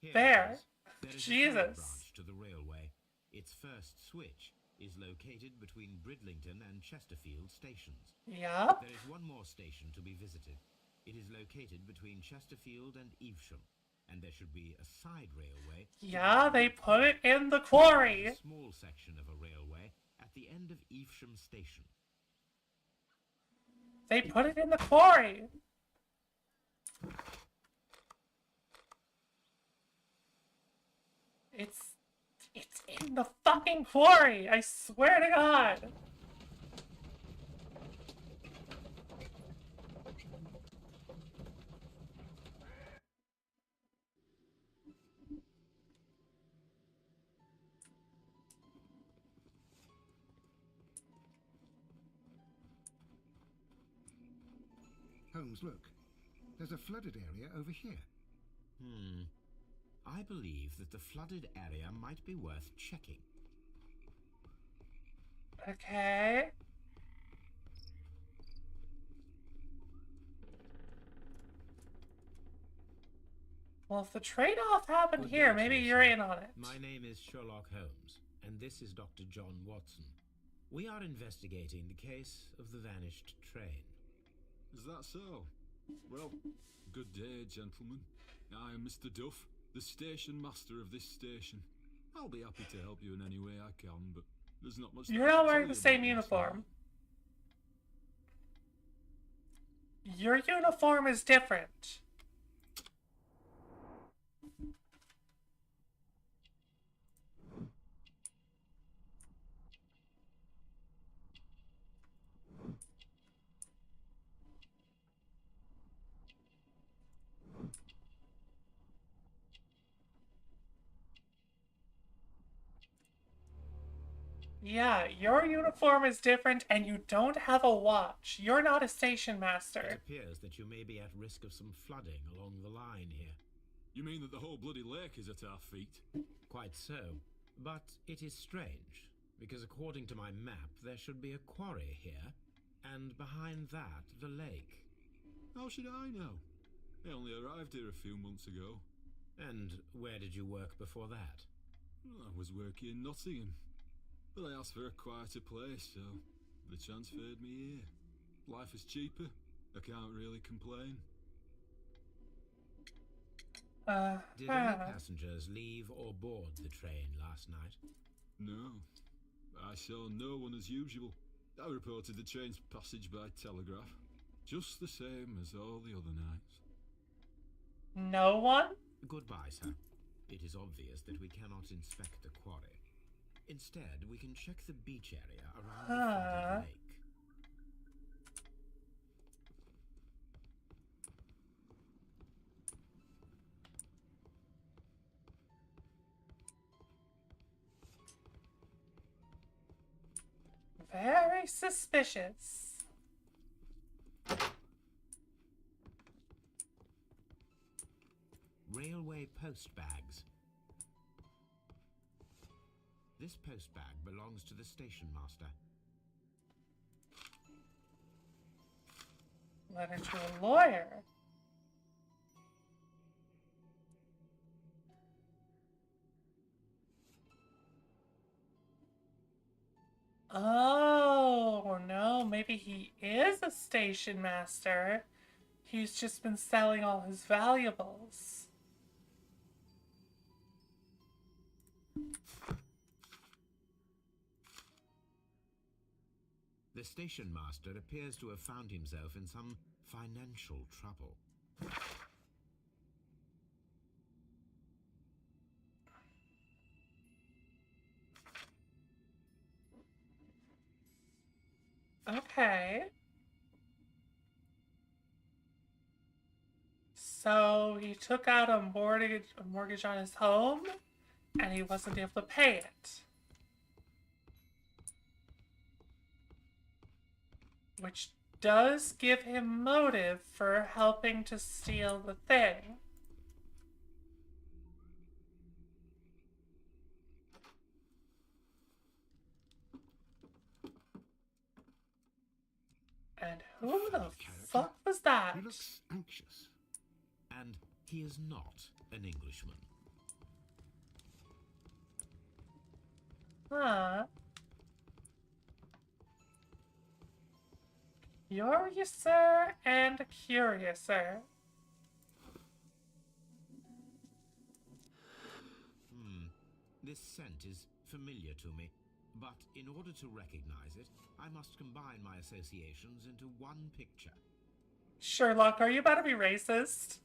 Here There. it is. There is a Jesus. third branch to the railway. Its first switch is located between Bridlington and Chesterfield stations. Yep. There is one more station to be visited. It is located between Chesterfield and Evesham, and there should be a side railway. Yeah, they put it in the There quarry. is a small section of a railway at the end of Evesham station. They put it in the quarry. It's in the fucking quarry. I swear to God. Holmes, look. There's a flooded area over here. I believe that the flooded area might be worth checking. Okay. Well, if the trade-off happened Good here, day, maybe sir. you're in on it. My name is Sherlock Holmes, and this is Dr. John Watson. We are investigating the case of the vanished train. Is that so? Well, good day, gentlemen. I am Mr. Duff, the station master of this station. I'll be happy to help you in any way I can, but there's not much. You're that I not can wearing tell the you same about last uniform. night. Your uniform is different. Yeah, your uniform is different and you don't have a watch. You're not a station It master. appears that you may be at risk of some flooding along the line here. You mean that the whole bloody lake is at our feet? Quite so. But it is strange, because according to my map, there should be a quarry here, and behind that, the lake. How should I know? I only arrived here a few months ago. And where did you work before that? Well, I was working in Nottingham, but I asked for a quieter place, so they transferred me here. Life is cheaper. I can't really complain. Did any passengers leave or board the train last night? No. I saw no one as usual. I reported the train's passage by telegraph, just the same as all the other nights. No one? Goodbye, sir. It is obvious that we cannot inspect the quarry. Instead, we can check the beach area around the flooded lake. Very suspicious. Railway post bags. This post bag belongs to the station master. Letter to a lawyer. Oh, no, maybe he is a station master. He's just been selling all his valuables. The station master appears to have found himself in some financial trouble. Okay. So he took out a mortgage on his home, and he wasn't able to pay it. Which does give him motive for helping to steal the thing. And who the fuck was that? He looks anxious. And he is not an Englishman. Huh. Curiouser and curiouser. This scent is familiar to me, but in order to recognize it, I must combine my associations into one picture. Sherlock, are you about to be racist?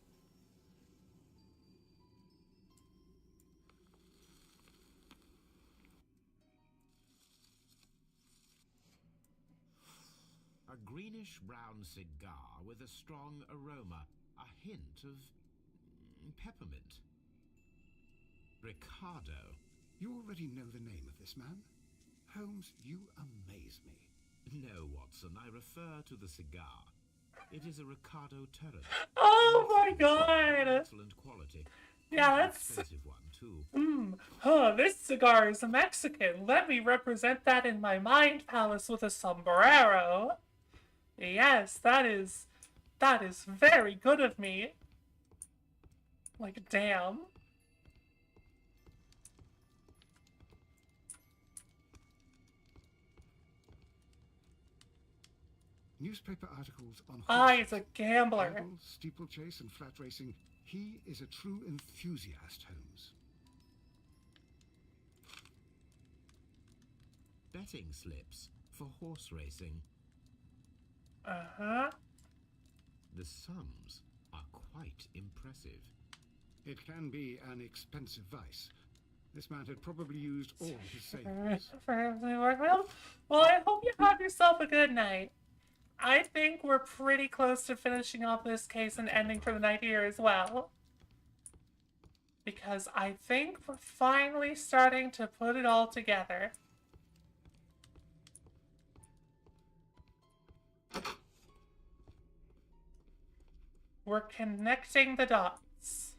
A greenish-brown cigar with a strong aroma, a hint of peppermint. Ricardo. You already know the name of this man? Holmes, you amaze me. No, Watson, I refer to the cigar. It is a Ricardo Terran. Oh my god! Excellent quality. Yeah, An that's... expensive one, too. This cigar is Mexican. Let me represent that in my mind palace with a sombrero. Yes, that is very good of me. Like, damn. Newspaper articles on He's a gambler. Bible, steeplechase, and flat racing. He is a true enthusiast, Holmes. Betting slips for horse racing. Uh-huh. The sums are quite impressive. It can be an expensive vice. This man had probably used all his savings. Well, I hope you have yourself a good night. I think we're pretty close to finishing off this case and ending for the night here as well. Because I think we're finally starting to put it all together. We're connecting the dots.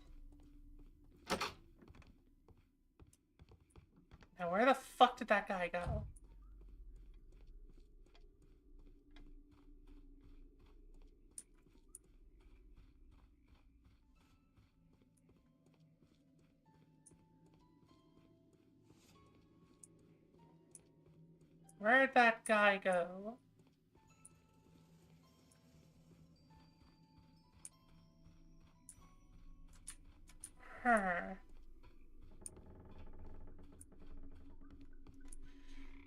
Now, where the fuck did that guy go? Where'd that guy go?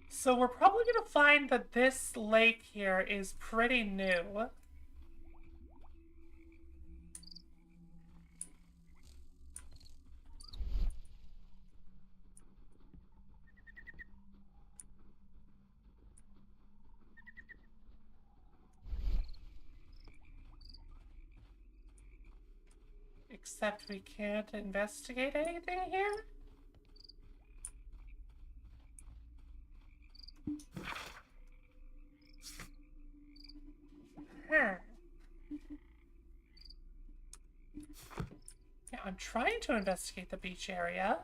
So we're probably gonna find that this lake here is pretty new. Except we can't investigate anything here? Yeah, I'm trying to investigate the beach area.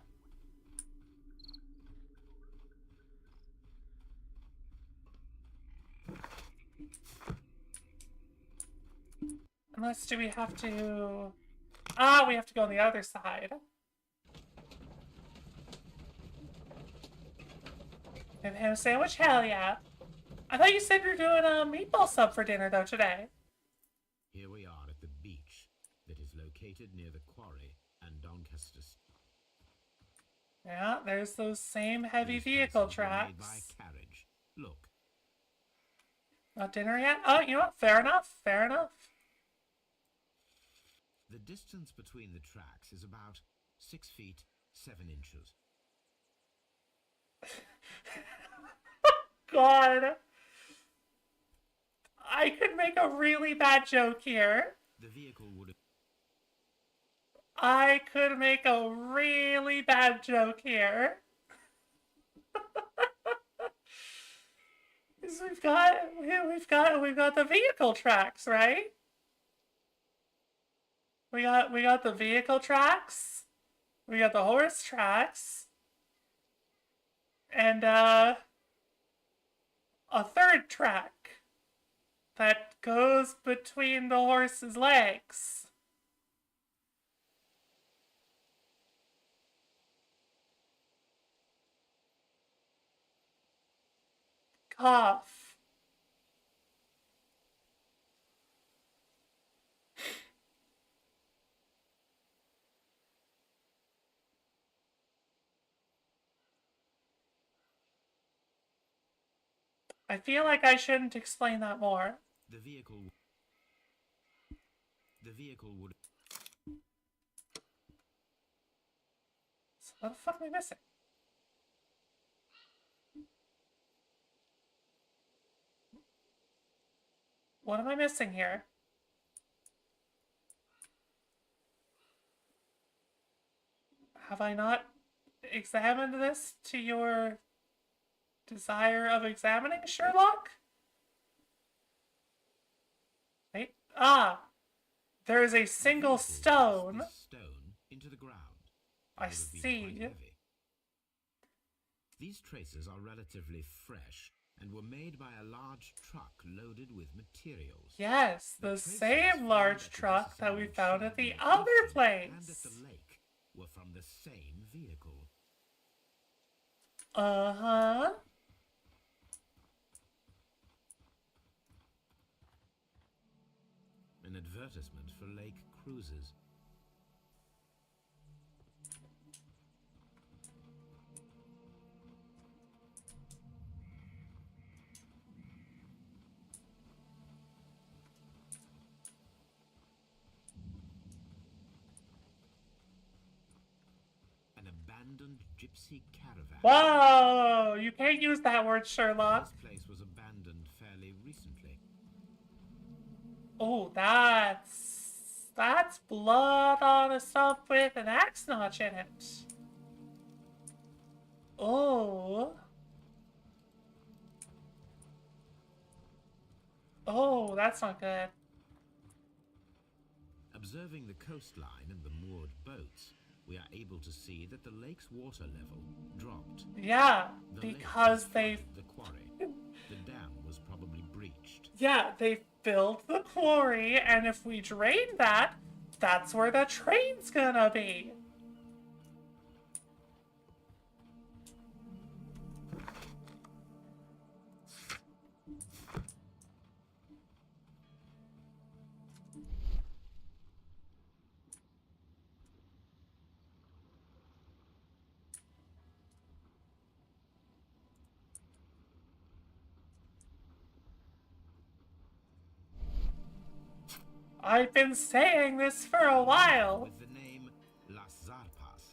Unless, do we have to... Ah, we have to go on the other side. Have ham sandwich? Hell yeah. I thought you said you were doing a meatball sub for dinner, though, today. Here we are at the beach that is located near the quarry and Doncaster. Yeah, there's those same heavy These vehicle places were made by tracks. carriage. Look, Not dinner yet? Oh, you know what? Fair enough. Fair enough. the distance between the tracks is about 6 feet 7 inches. God. I could make a really bad joke here. The vehicle would have... I could make a really bad joke here. 'Cause we've got the vehicle tracks, right? We got the vehicle tracks. We got the horse tracks. And a third track that goes between the horse's legs. Cough. I feel like I shouldn't explain that more. The vehicle would... So what the fuck am I missing? What am I missing here? Have I not examined this to your desire of examining, Sherlock? Wait. Ah! There is a single stone. Stone into the ground. I It would have been see. quite heavy. These traces are relatively fresh and were made by a large truck loaded with materials. Yes, the traces same found large at the truck that we disassembled found shed at the near other Easton place. and at the lake were from the same vehicle. Uh-huh. An advertisement for lake cruises. An abandoned gypsy caravan. Whoa! You can't use that word, Sherlock. This place was abandoned fairly recently. Oh, that's blood on a stump with an axe notch in it. Oh. Oh, that's not good. Observing the coastline and the moored boats, we are able to see that the lake's water level dropped. Yeah, The lake because had they... flooded the quarry. The dam was probably breached. Yeah, they filled the quarry, and if we drain that, that's where the train's gonna be. I've been saying this for a while. With the name Las Zarpas.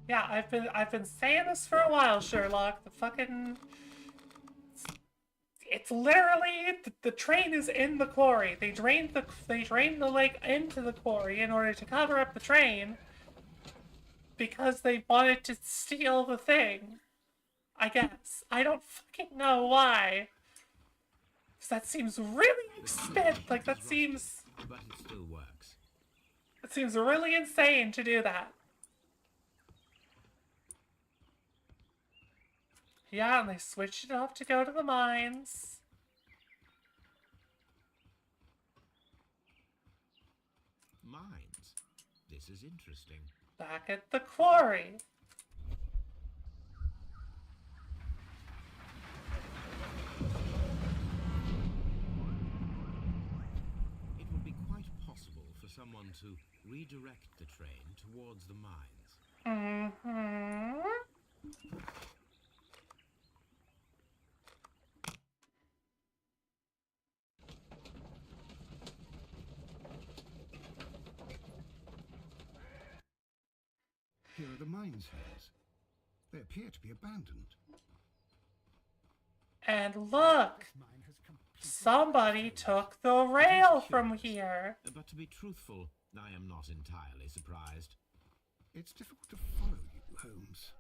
Yeah, I've been saying this for a while, Sherlock. The fucking... It's literally... The train is in the quarry. They drained the lake into the quarry in order to cover up the train because they wanted to steal the thing. I guess. I don't fucking know why. Because that seems really like, that seems... But it still works. It seems really insane to do that. Yeah, and they switched it off to go to the mines. Mines. This is interesting. Back at the quarry. It would be quite possible for someone to redirect the train towards the mines. Mm-hmm. Here are the mines holes. They appear to be abandoned. And look! Mine has completely Somebody took the rail from here. But to be truthful, I am not entirely surprised. It's difficult to follow you, Holmes.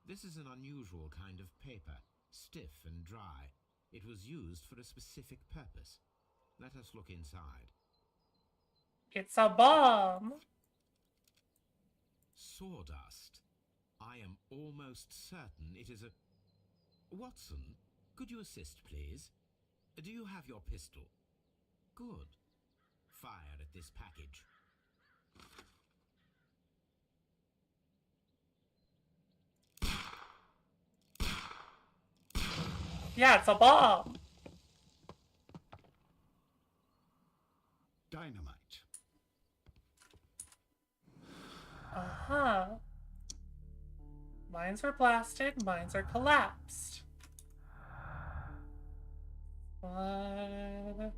This is an unusual kind of paper, stiff and dry. It was used for a specific purpose. Let us look inside. It's a bomb. Sawdust. I am almost certain it is a... Watson, could you assist, please? Do you have your pistol? Good. Fire at this package. Yeah, it's a bomb. Dynamite. Uh-huh. Mines are blasted, mines are collapsed. What?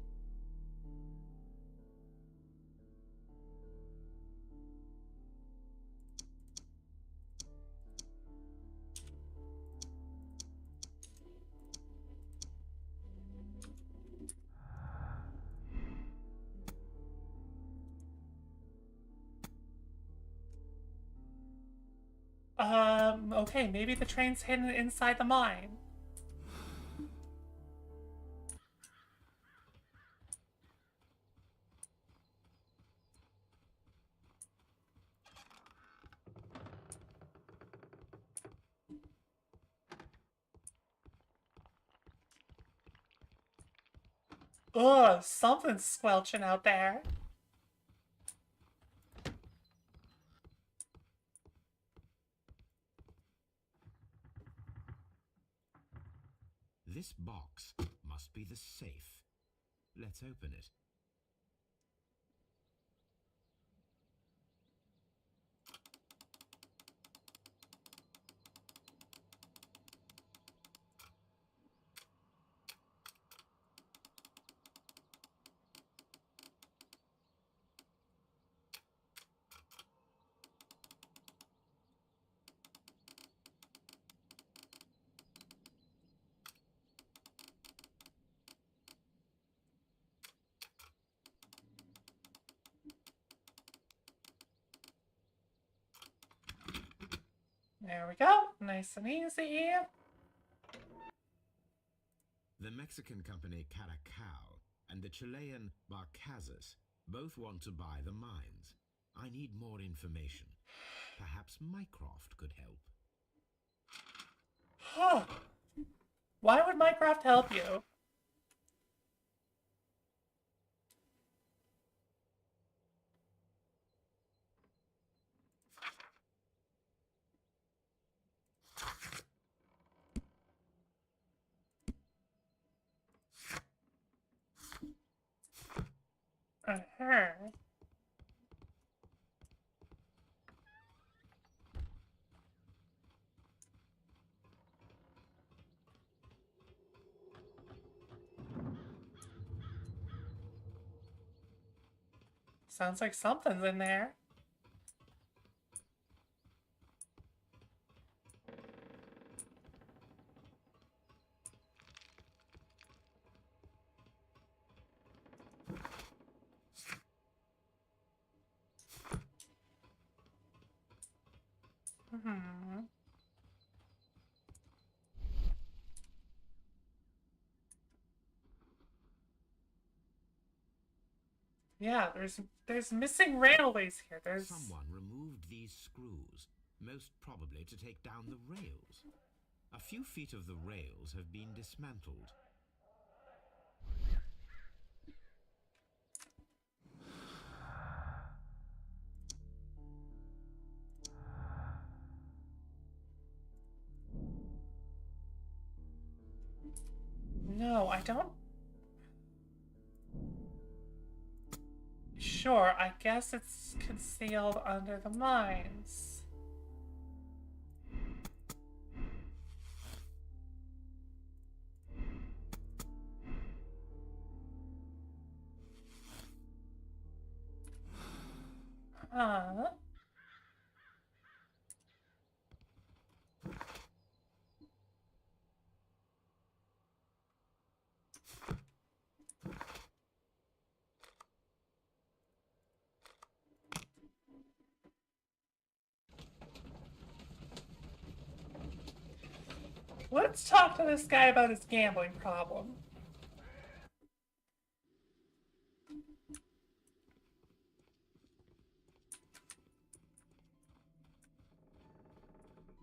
Okay, maybe the train's hidden inside the mine. Ugh, something's squelching out there. This box must be the safe. Let's open it. There we go. Nice and easy. The Mexican company Caracal and the Chilean Barcazas both want to buy the mines. I need more information. Perhaps Mycroft could help. Huh. Why would Mycroft help you? Uh-huh. Sounds like something's in there. Hmm. Yeah, there's missing railways here. There's Someone removed these screws, most probably to take down the rails. A few feet of the rails have been dismantled. No, I don't. Sure, I guess it's concealed under the mines. Uh-huh. Let's talk to this guy about his gambling problem.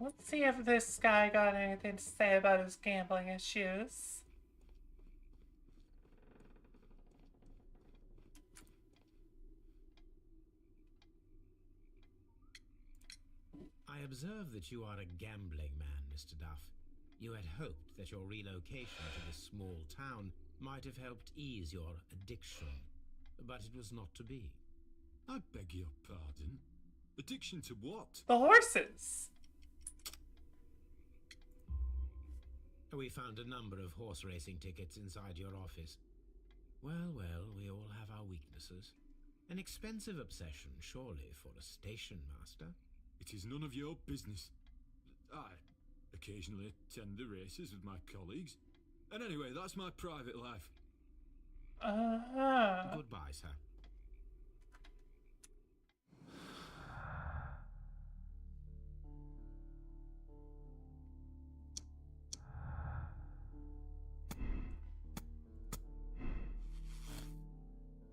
Let's see if this guy got anything to say about his gambling issues. I observe that you are a gambling man, Mr. Duff. You had hoped that your relocation to this small town might have helped ease your addiction, but it was not to be. I beg your pardon? Addiction to what? The horses! We found a number of horse racing tickets inside your office. Well, we all have our weaknesses. An expensive obsession, surely, for a station master. It is none of your business. I occasionally attend the races with my colleagues. And anyway, that's my private life. Uh-huh. Goodbye, sir.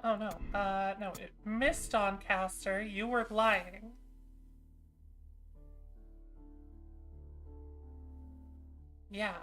Oh no, no, it missed Doncaster. You were lying. Yeah.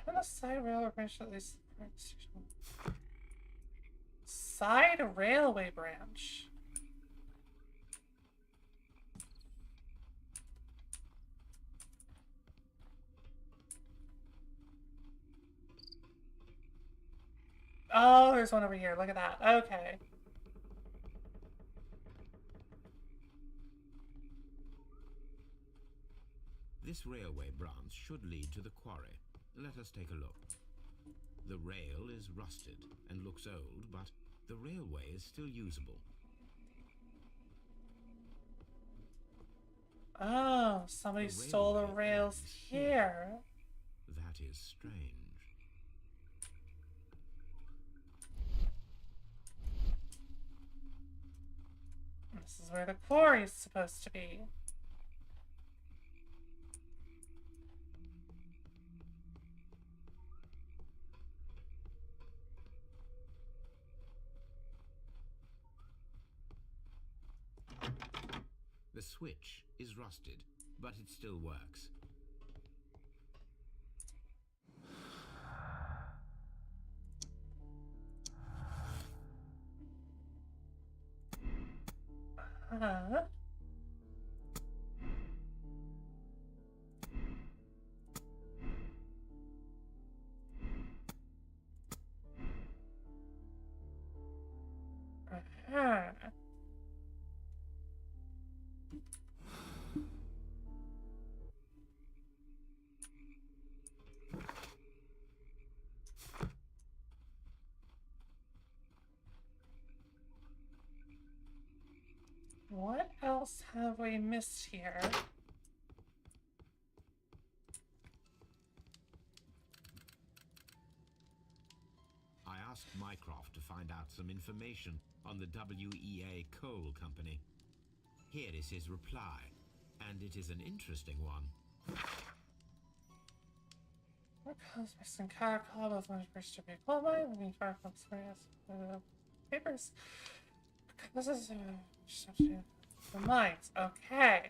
On the side railway branch at least. Side railway branch. Oh, there's one over here. Look at that. Okay. This railway branch should lead to the quarry. Let us take a look. The rail is rusted and looks old, but the railway is still usable. Oh, somebody stole the rails here. That is strange. This is where the quarry is supposed to be. The switch is rusted, but it still works. Huh? Uh-huh. What else have we missed here? I asked Mycroft to find out some information on the WEA Coal Company. Here is his reply, and it is an interesting one. What caused missing car call both my first to be coal mine and the fire from papers. This is The mines. Okay.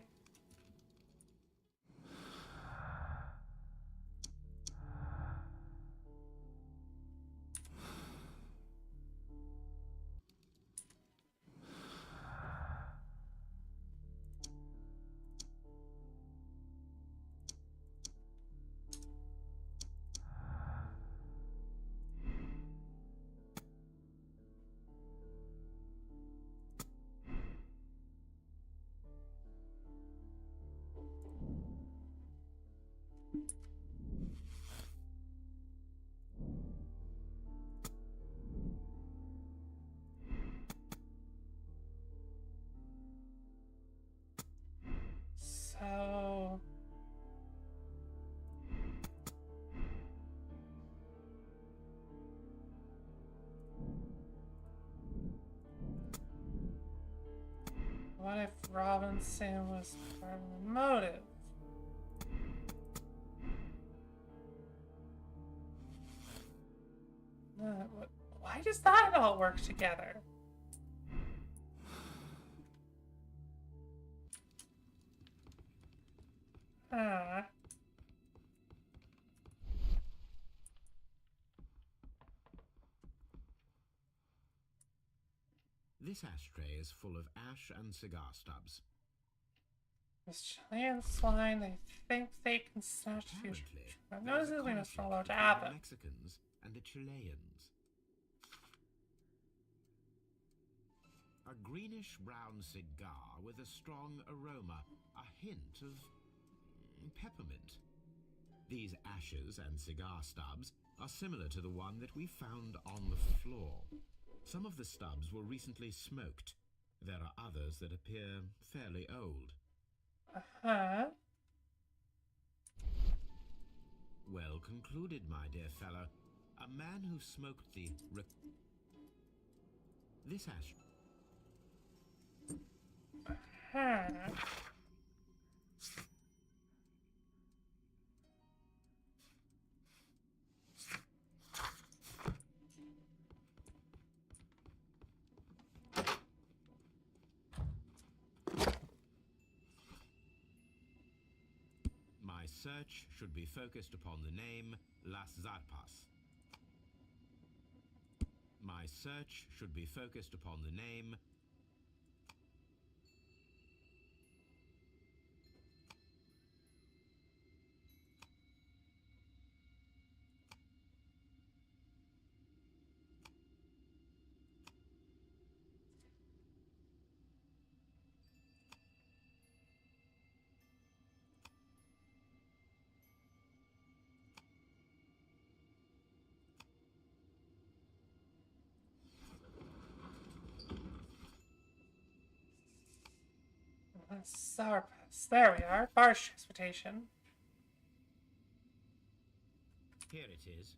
So... what if Robinson was part of the motive? Why does that all work together? Huh. This ashtray is full of ash and cigar stubs. This Chilean swine, they think they can snatch the future. I've noticed this when it's not allowed to happen. The Mexicans and the Chileans. A greenish-brown cigar with a strong aroma, a hint of peppermint. These ashes and cigar stubs are similar to the one that we found on the floor. Some of the stubs were recently smoked. There are others that appear fairly old. Uh-huh. Well concluded, my dear fellow. A man who smoked the... This ash... Huh. My search should be focused upon the name Las Zarpas. My search should be focused upon the name... Sarpas. There we are. Barge transportation. Here it is.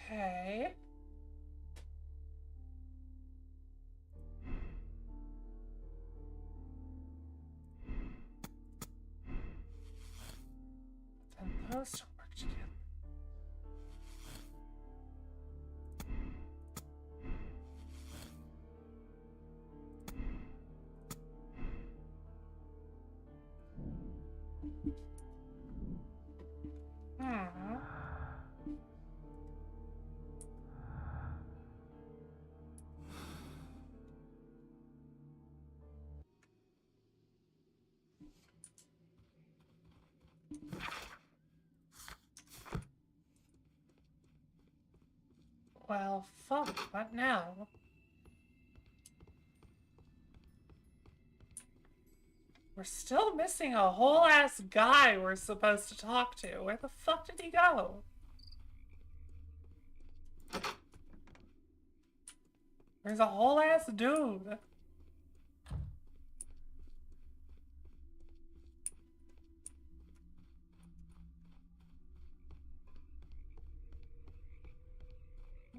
Okay. Then those don't work together. Hmm. Well, fuck, what now? We're still missing a whole ass guy we're supposed to talk to. Where the fuck did he go? There's a whole ass dude.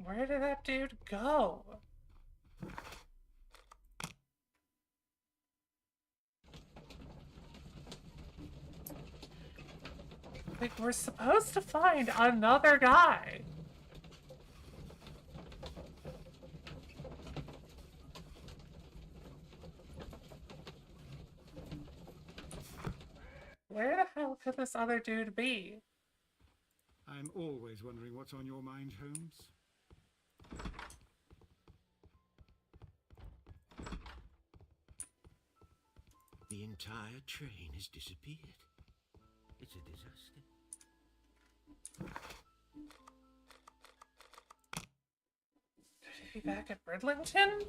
Where did that dude go? Like, we're supposed to find another guy. Where the hell could this other dude be? I'm always wondering what's on your mind, Holmes. The entire train has disappeared. It's a disaster. Could he be back at Bridlington?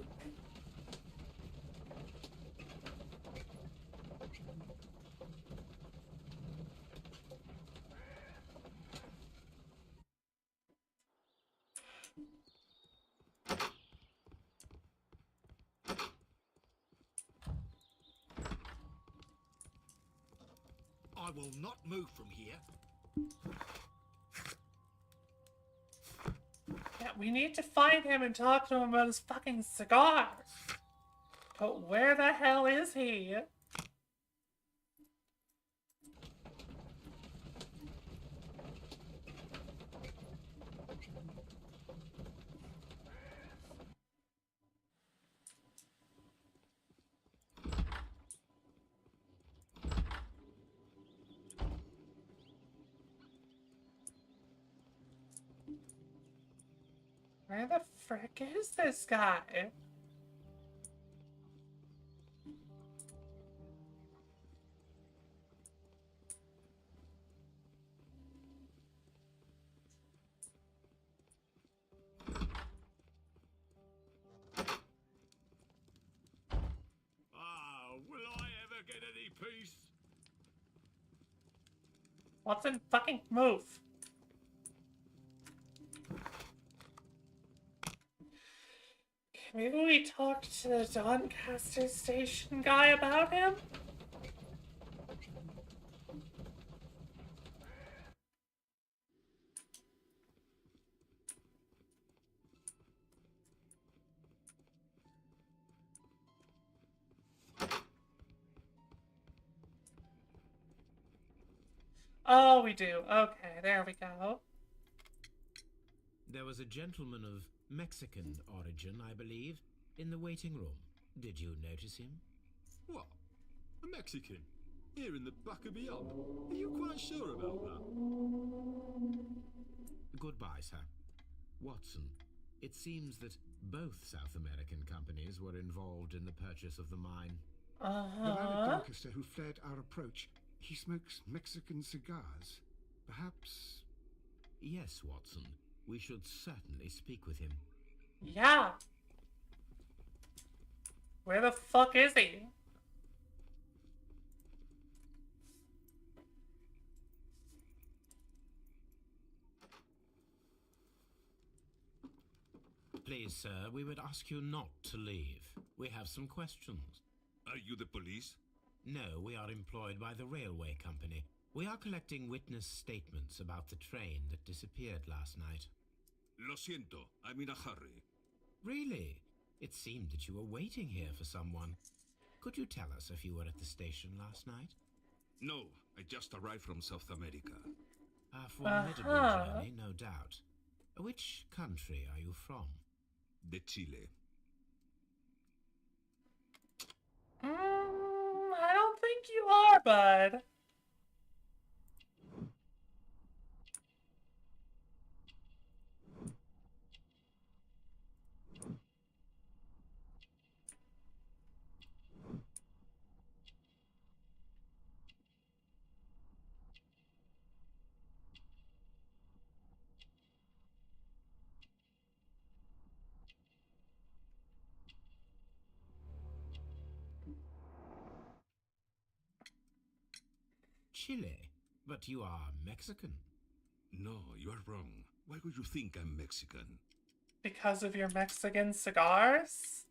I will not move from here. Yeah, we need to find him and talk to him about his fucking cigar. But where the hell is he? Where the frick is this guy? Ah, will I ever get any peace? Watson, fucking move. Maybe we talked to the Doncaster station guy about him? Oh, we do. Okay, there we go. There was a gentleman of Mexican origin, I believe, in the waiting room. Did you notice him? What? A Mexican? Here in the back of beyond? Are you quite sure about that? Goodbye, sir. Watson, it seems that both South American companies were involved in the purchase of the mine. The man at Uh-huh. Doncaster who fled our approach, he smokes Mexican cigars. Perhaps... Yes, Watson. We should certainly speak with him. Yeah. Where the fuck is he? Please, sir, we would ask you not to leave. We have some questions. Are you the police? No, we are employed by the railway company. We are collecting witness statements about the train that disappeared last night. Lo siento, I'm in a hurry. Really? It seemed that you were waiting here for someone. Could you tell us if you were at the station last night? No, I just arrived from South America. A formidable journey, no doubt. Which country are you from? De Chile. I don't think you are, bud. Chile? But you are Mexican. No, you are wrong. Why would you think I'm Mexican? Because of your Mexican cigars?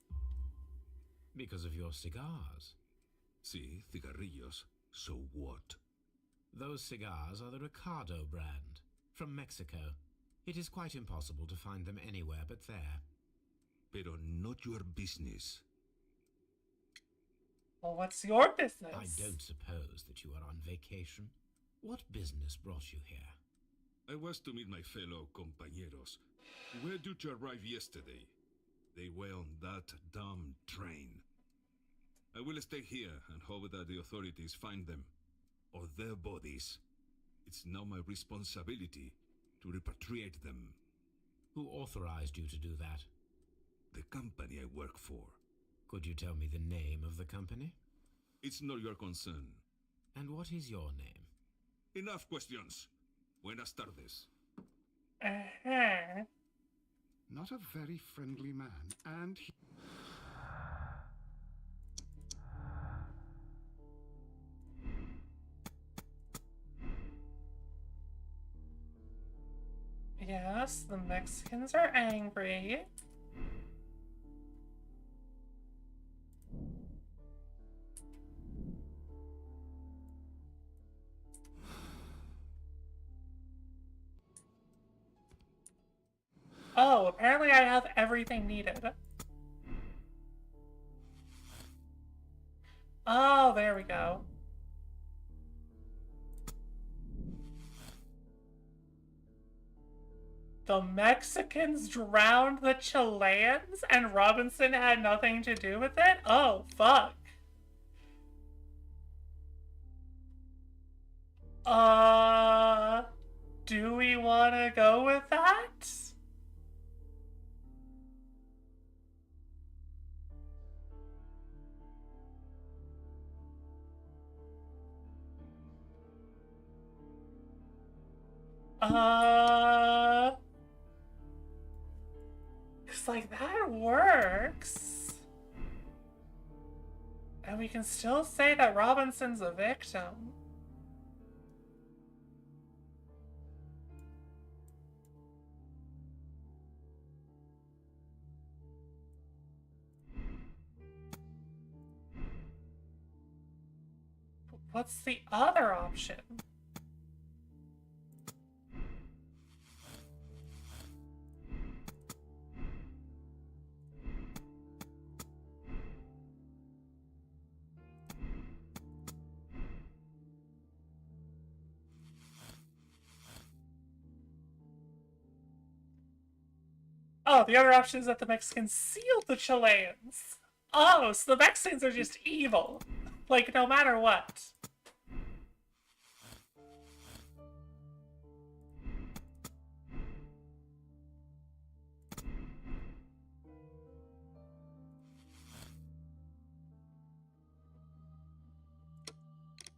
Because of your cigars. Sí, cigarrillos. So what? Those cigars are the Ricardo brand, from Mexico. It is quite impossible to find them anywhere but there. Pero not your business. Well, what's your business? I don't suppose that you are on vacation. What business brought you here? I was to meet my fellow compañeros. Where did you arrive yesterday? They were on that damn train. I will stay here and hope that the authorities find them, or their bodies. It's now my responsibility to repatriate them. Who authorized you to do that? The company I work for. Could you tell me the name of the company? It's not your concern. And what is your name? Enough questions. Buenas tardes. Uh-huh. Not a very friendly man, and he... Yes, the Mexicans are angry. Oh, apparently I have everything needed. Oh, there we go. The Mexicans drowned the Chileans and Robinson had nothing to do with it? Oh, fuck. Do we want to go with that? It's like that works. And we can still say that Robinson's a victim. What's the other option? Oh, the other option is that the Mexicans sealed the Chileans. Oh, so the Mexicans are just evil. Like, no matter what.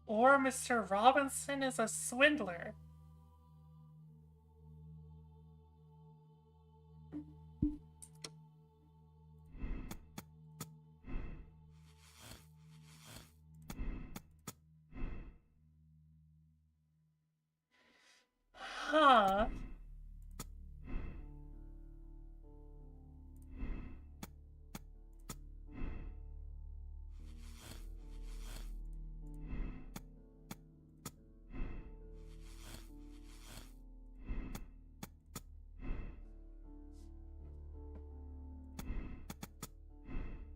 Or Mr. Robinson is a swindler. Huh.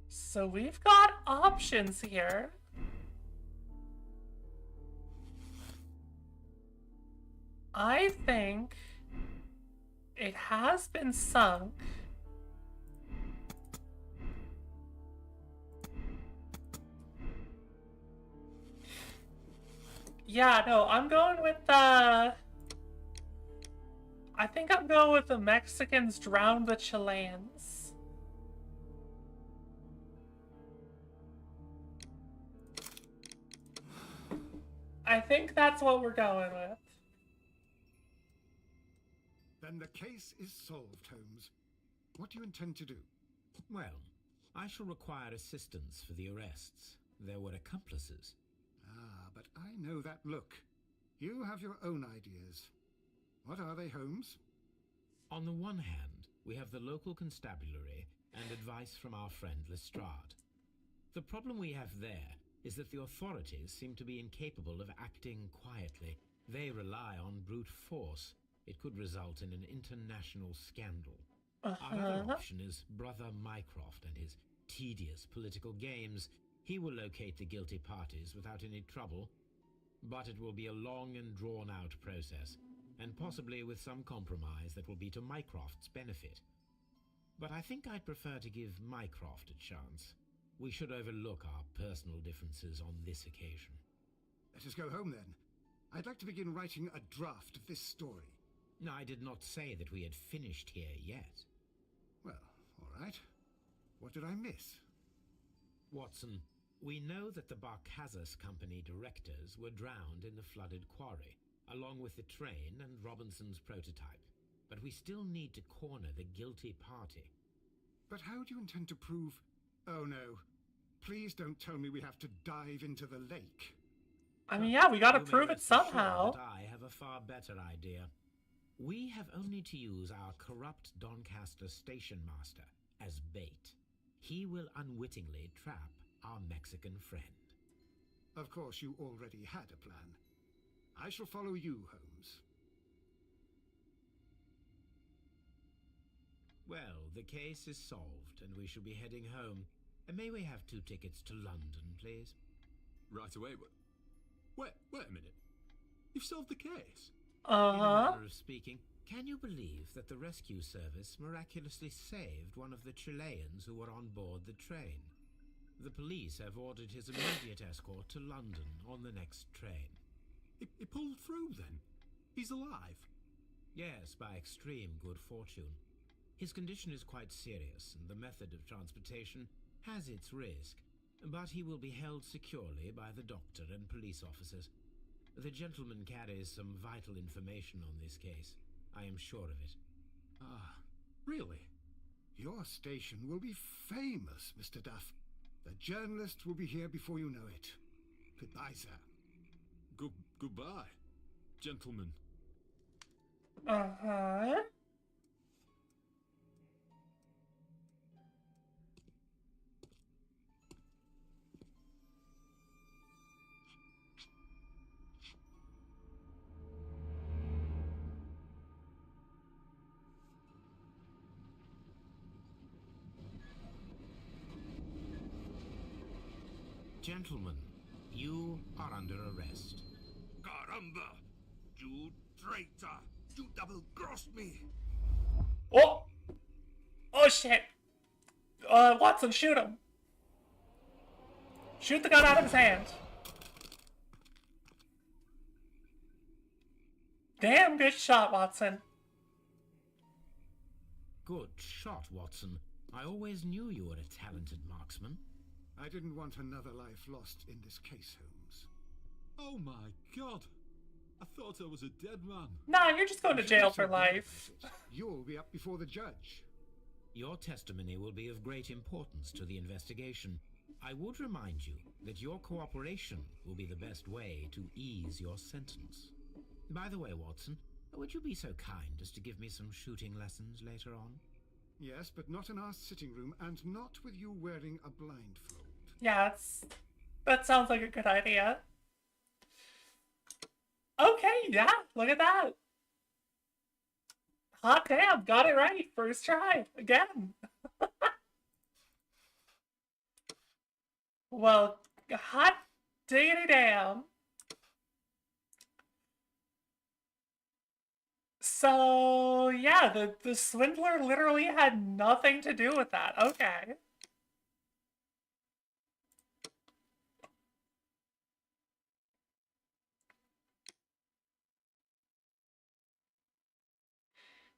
So we've got options here. I think it has been sunk. Yeah, no, I'm going with the... I think I'm going with the Mexicans drowned the Chileans. I think that's what we're going with. Then the case is solved, Holmes. What do you intend to do? Well, I shall require assistance for the arrests. There were accomplices. Ah, but I know that look. You have your own ideas. What are they, Holmes? On the one hand, we have the local constabulary and advice from our friend Lestrade. The problem we have there is that the authorities seem to be incapable of acting quietly. They rely on brute force. it could result in an international scandal. Our other option is Brother Mycroft and his tedious political games. He will locate the guilty parties without any trouble, but it will be a long and drawn-out process, and possibly with some compromise that will be to Mycroft's benefit. But I think I'd prefer to give Mycroft a chance. We should overlook our personal differences on this occasion. Let us go home, then. I'd like to begin writing a draft of this story. I did not say that we had finished here yet. Well, all right. What did I miss? Watson, we know that the Barkazas Company directors were drowned in the flooded quarry, along with the train and Robinson's prototype. But we still need to corner the guilty party. But how do you intend to prove... Oh, no. Please don't tell me we have to dive into the lake. I mean, yeah, we gotta You may prove it rest assured somehow. that I have a far better idea. We have only to use our corrupt Doncaster station master as bait. He will unwittingly trap our Mexican friend. Of course, you already had a plan. I shall follow you, Holmes. Well, the case is solved, and we shall be heading home. And may we have 2 tickets to London, please? Right away, but... Wait a minute. You've solved the case. In a manner of speaking, can you believe that the rescue service miraculously saved one of the Chileans who were on board the train? The police have ordered his immediate escort to London on the next train. He pulled through, then? He's alive? Yes, by extreme good fortune. His condition is quite serious, and the method of transportation has its risk, but he will be held securely by the doctor and police officers. The gentleman carries some vital information on this case. I am sure of it. Ah, really? Your station will be famous, Mr. Duff. The journalists will be here before you know it. Goodbye, sir. Goodbye, gentlemen. Gentlemen, you are under arrest. Caramba! You traitor! You double-crossed me! Oh! Oh shit! Watson, shoot him! Shoot the gun out of his hand. Damn good shot, Watson. Good shot, Watson. I always knew you were a talented marksman. I didn't want another life lost in this case, Holmes. Oh my god! I thought I was a dead man. Nah, you're just going to jail for life. You'll be up before the judge. Your testimony will be of great importance to the investigation. I would remind you that your cooperation will be the best way to ease your sentence. By the way, Watson, would you be so kind as to give me some shooting lessons later on? Yes, but not in our sitting room, and not with you wearing a blindfold. Yeah, that sounds like a good idea. Okay, yeah, look at that. Hot damn, got it right. First try, again. Well, hot diggity damn. So, yeah, the swindler literally had nothing to do with that. Okay.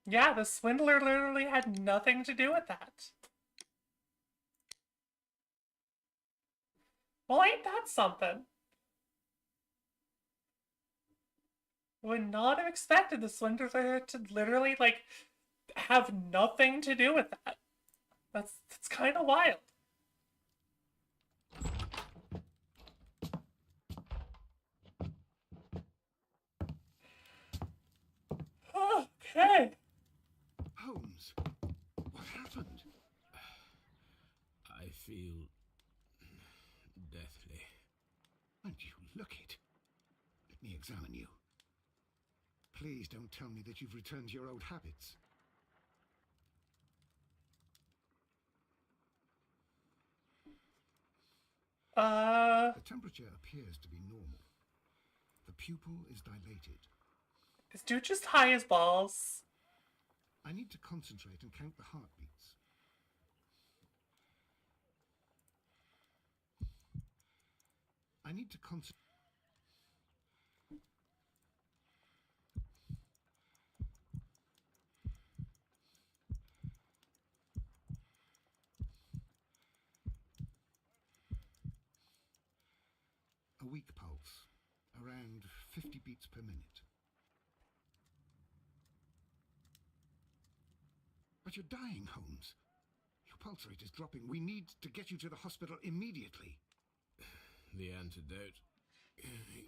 Yeah, the swindler literally had nothing to do with that. Well, ain't that something? Would not have expected the swindler to literally, like, have nothing to do with that. That's kind of wild. Okay. Holmes, what happened? I feel deathly. And you look it. Let me examine you. Please don't tell me that you've returned to your old habits. The temperature appears to be normal. The pupil is dilated. Is dude just high as balls? I need to concentrate and count the heartbeats. I need to concentrate. A weak pulse, around 50 beats per minute. But you're dying, Holmes. Your pulse rate is dropping. We need to get you to the hospital immediately. The antidote.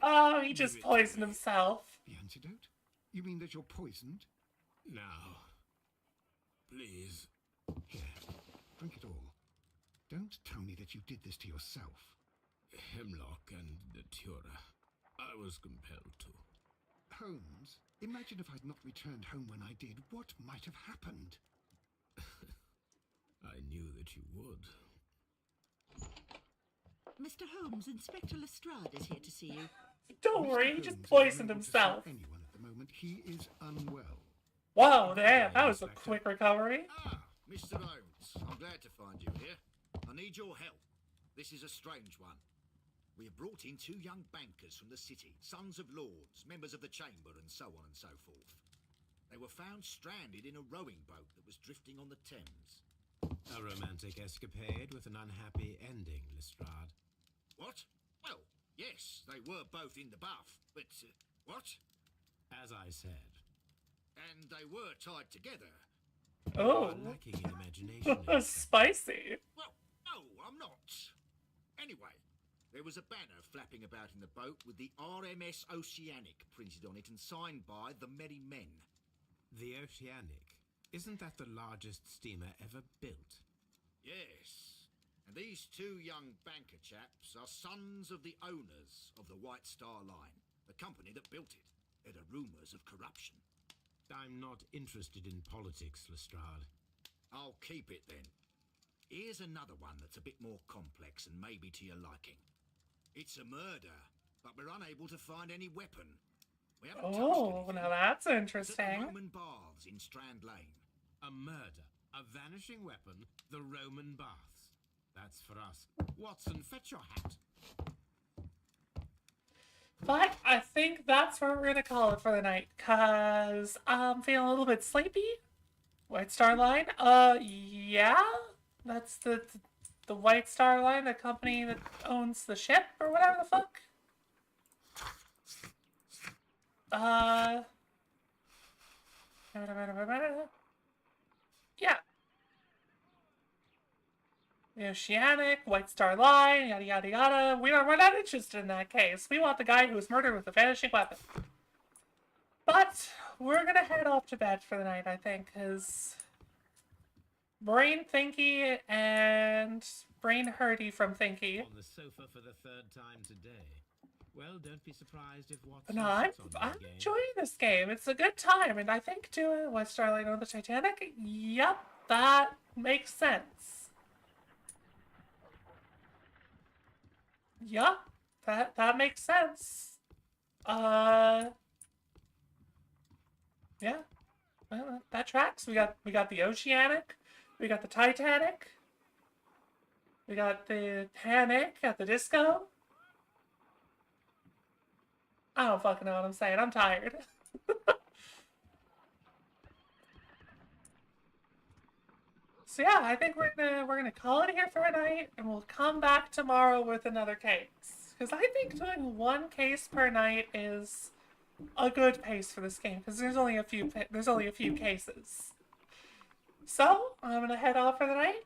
Oh, he just poisoned himself. The antidote? You mean that you're poisoned? Now. Please. Here, drink it all. Don't tell me that you did this to yourself. Hemlock and Datura. I was compelled to. Holmes, imagine if I'd not returned home when I did. What might have happened? I knew that you would. Mr. Holmes, Inspector Lestrade is here to see you. Don't Mr. worry, he Holmes just is poisoned unable to see himself. anyone at the moment. He is unwell. Whoa, damn, that was a quick recovery. Ah, Mr. Holmes, I'm glad to find you here. I need your help. This is a strange one. We have brought in 2 young bankers from the city, sons of lords, members of the chamber, and so on and so forth. They were found stranded in a rowing boat that was drifting on the Thames. A romantic escapade with an unhappy ending, Lestrade. What? Well, yes, they were both in the bath, but, what? As I said. And they were tied together. Oh, You're lacking in imagination. Inspector. spicy. Well, no, I'm not. Anyway, there was a banner flapping about in the boat with the RMS Oceanic printed on it and signed by the Merry Men. The Oceanic. Isn't that the largest steamer ever built? Yes. And these 2 young banker chaps are sons of the owners of the White Star Line, the company that built it. There are rumours of corruption. I'm not interested in politics, Lestrade. I'll keep it then. Here's another one that's a bit more complex and maybe to your liking. It's a murder, but we're unable to find any weapon. We haven't touched Oh, anything. now that's It's at the interesting. Roman Baths in Strand Lane. A murder, a vanishing weapon, the Roman baths. That's for us. Watson, fetch your hat. But I think that's where we're gonna call it for the night, cause I'm feeling a little bit sleepy. White Star Line? Yeah, that's the White Star Line, the company that owns the ship or whatever the fuck. Yeah. The Oceanic, White Star Line, yada yada yada. We're not interested in that case. We want the guy who was murdered with a vanishing weapon. But we're gonna head off to bed for the night, I think, because brain thinky and brain hurty from thinky. On the sofa for the 3rd time today. Well, don't be surprised if Watson No, I'm sits on your game. enjoying this game. It's a good time, and I think doing White Star Line on the Titanic, yep, that makes sense. Yup, that makes sense. Yeah, well, that tracks. We got the Oceanic, we got the Titanic, we got the Panic at the Disco. I don't fucking know what I'm saying. I'm tired. So yeah, I think we're gonna call it here for a night, and we'll come back tomorrow with another case. Because I think doing 1 case per night is a good pace for this game. Because there's only a few cases. So I'm gonna head off for the night.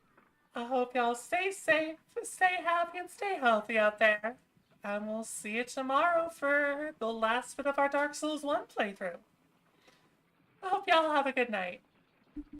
I hope y'all stay safe, stay happy, and stay healthy out there. And we'll see you tomorrow for the last bit of our Dark Souls 1 playthrough. I hope y'all have a good night.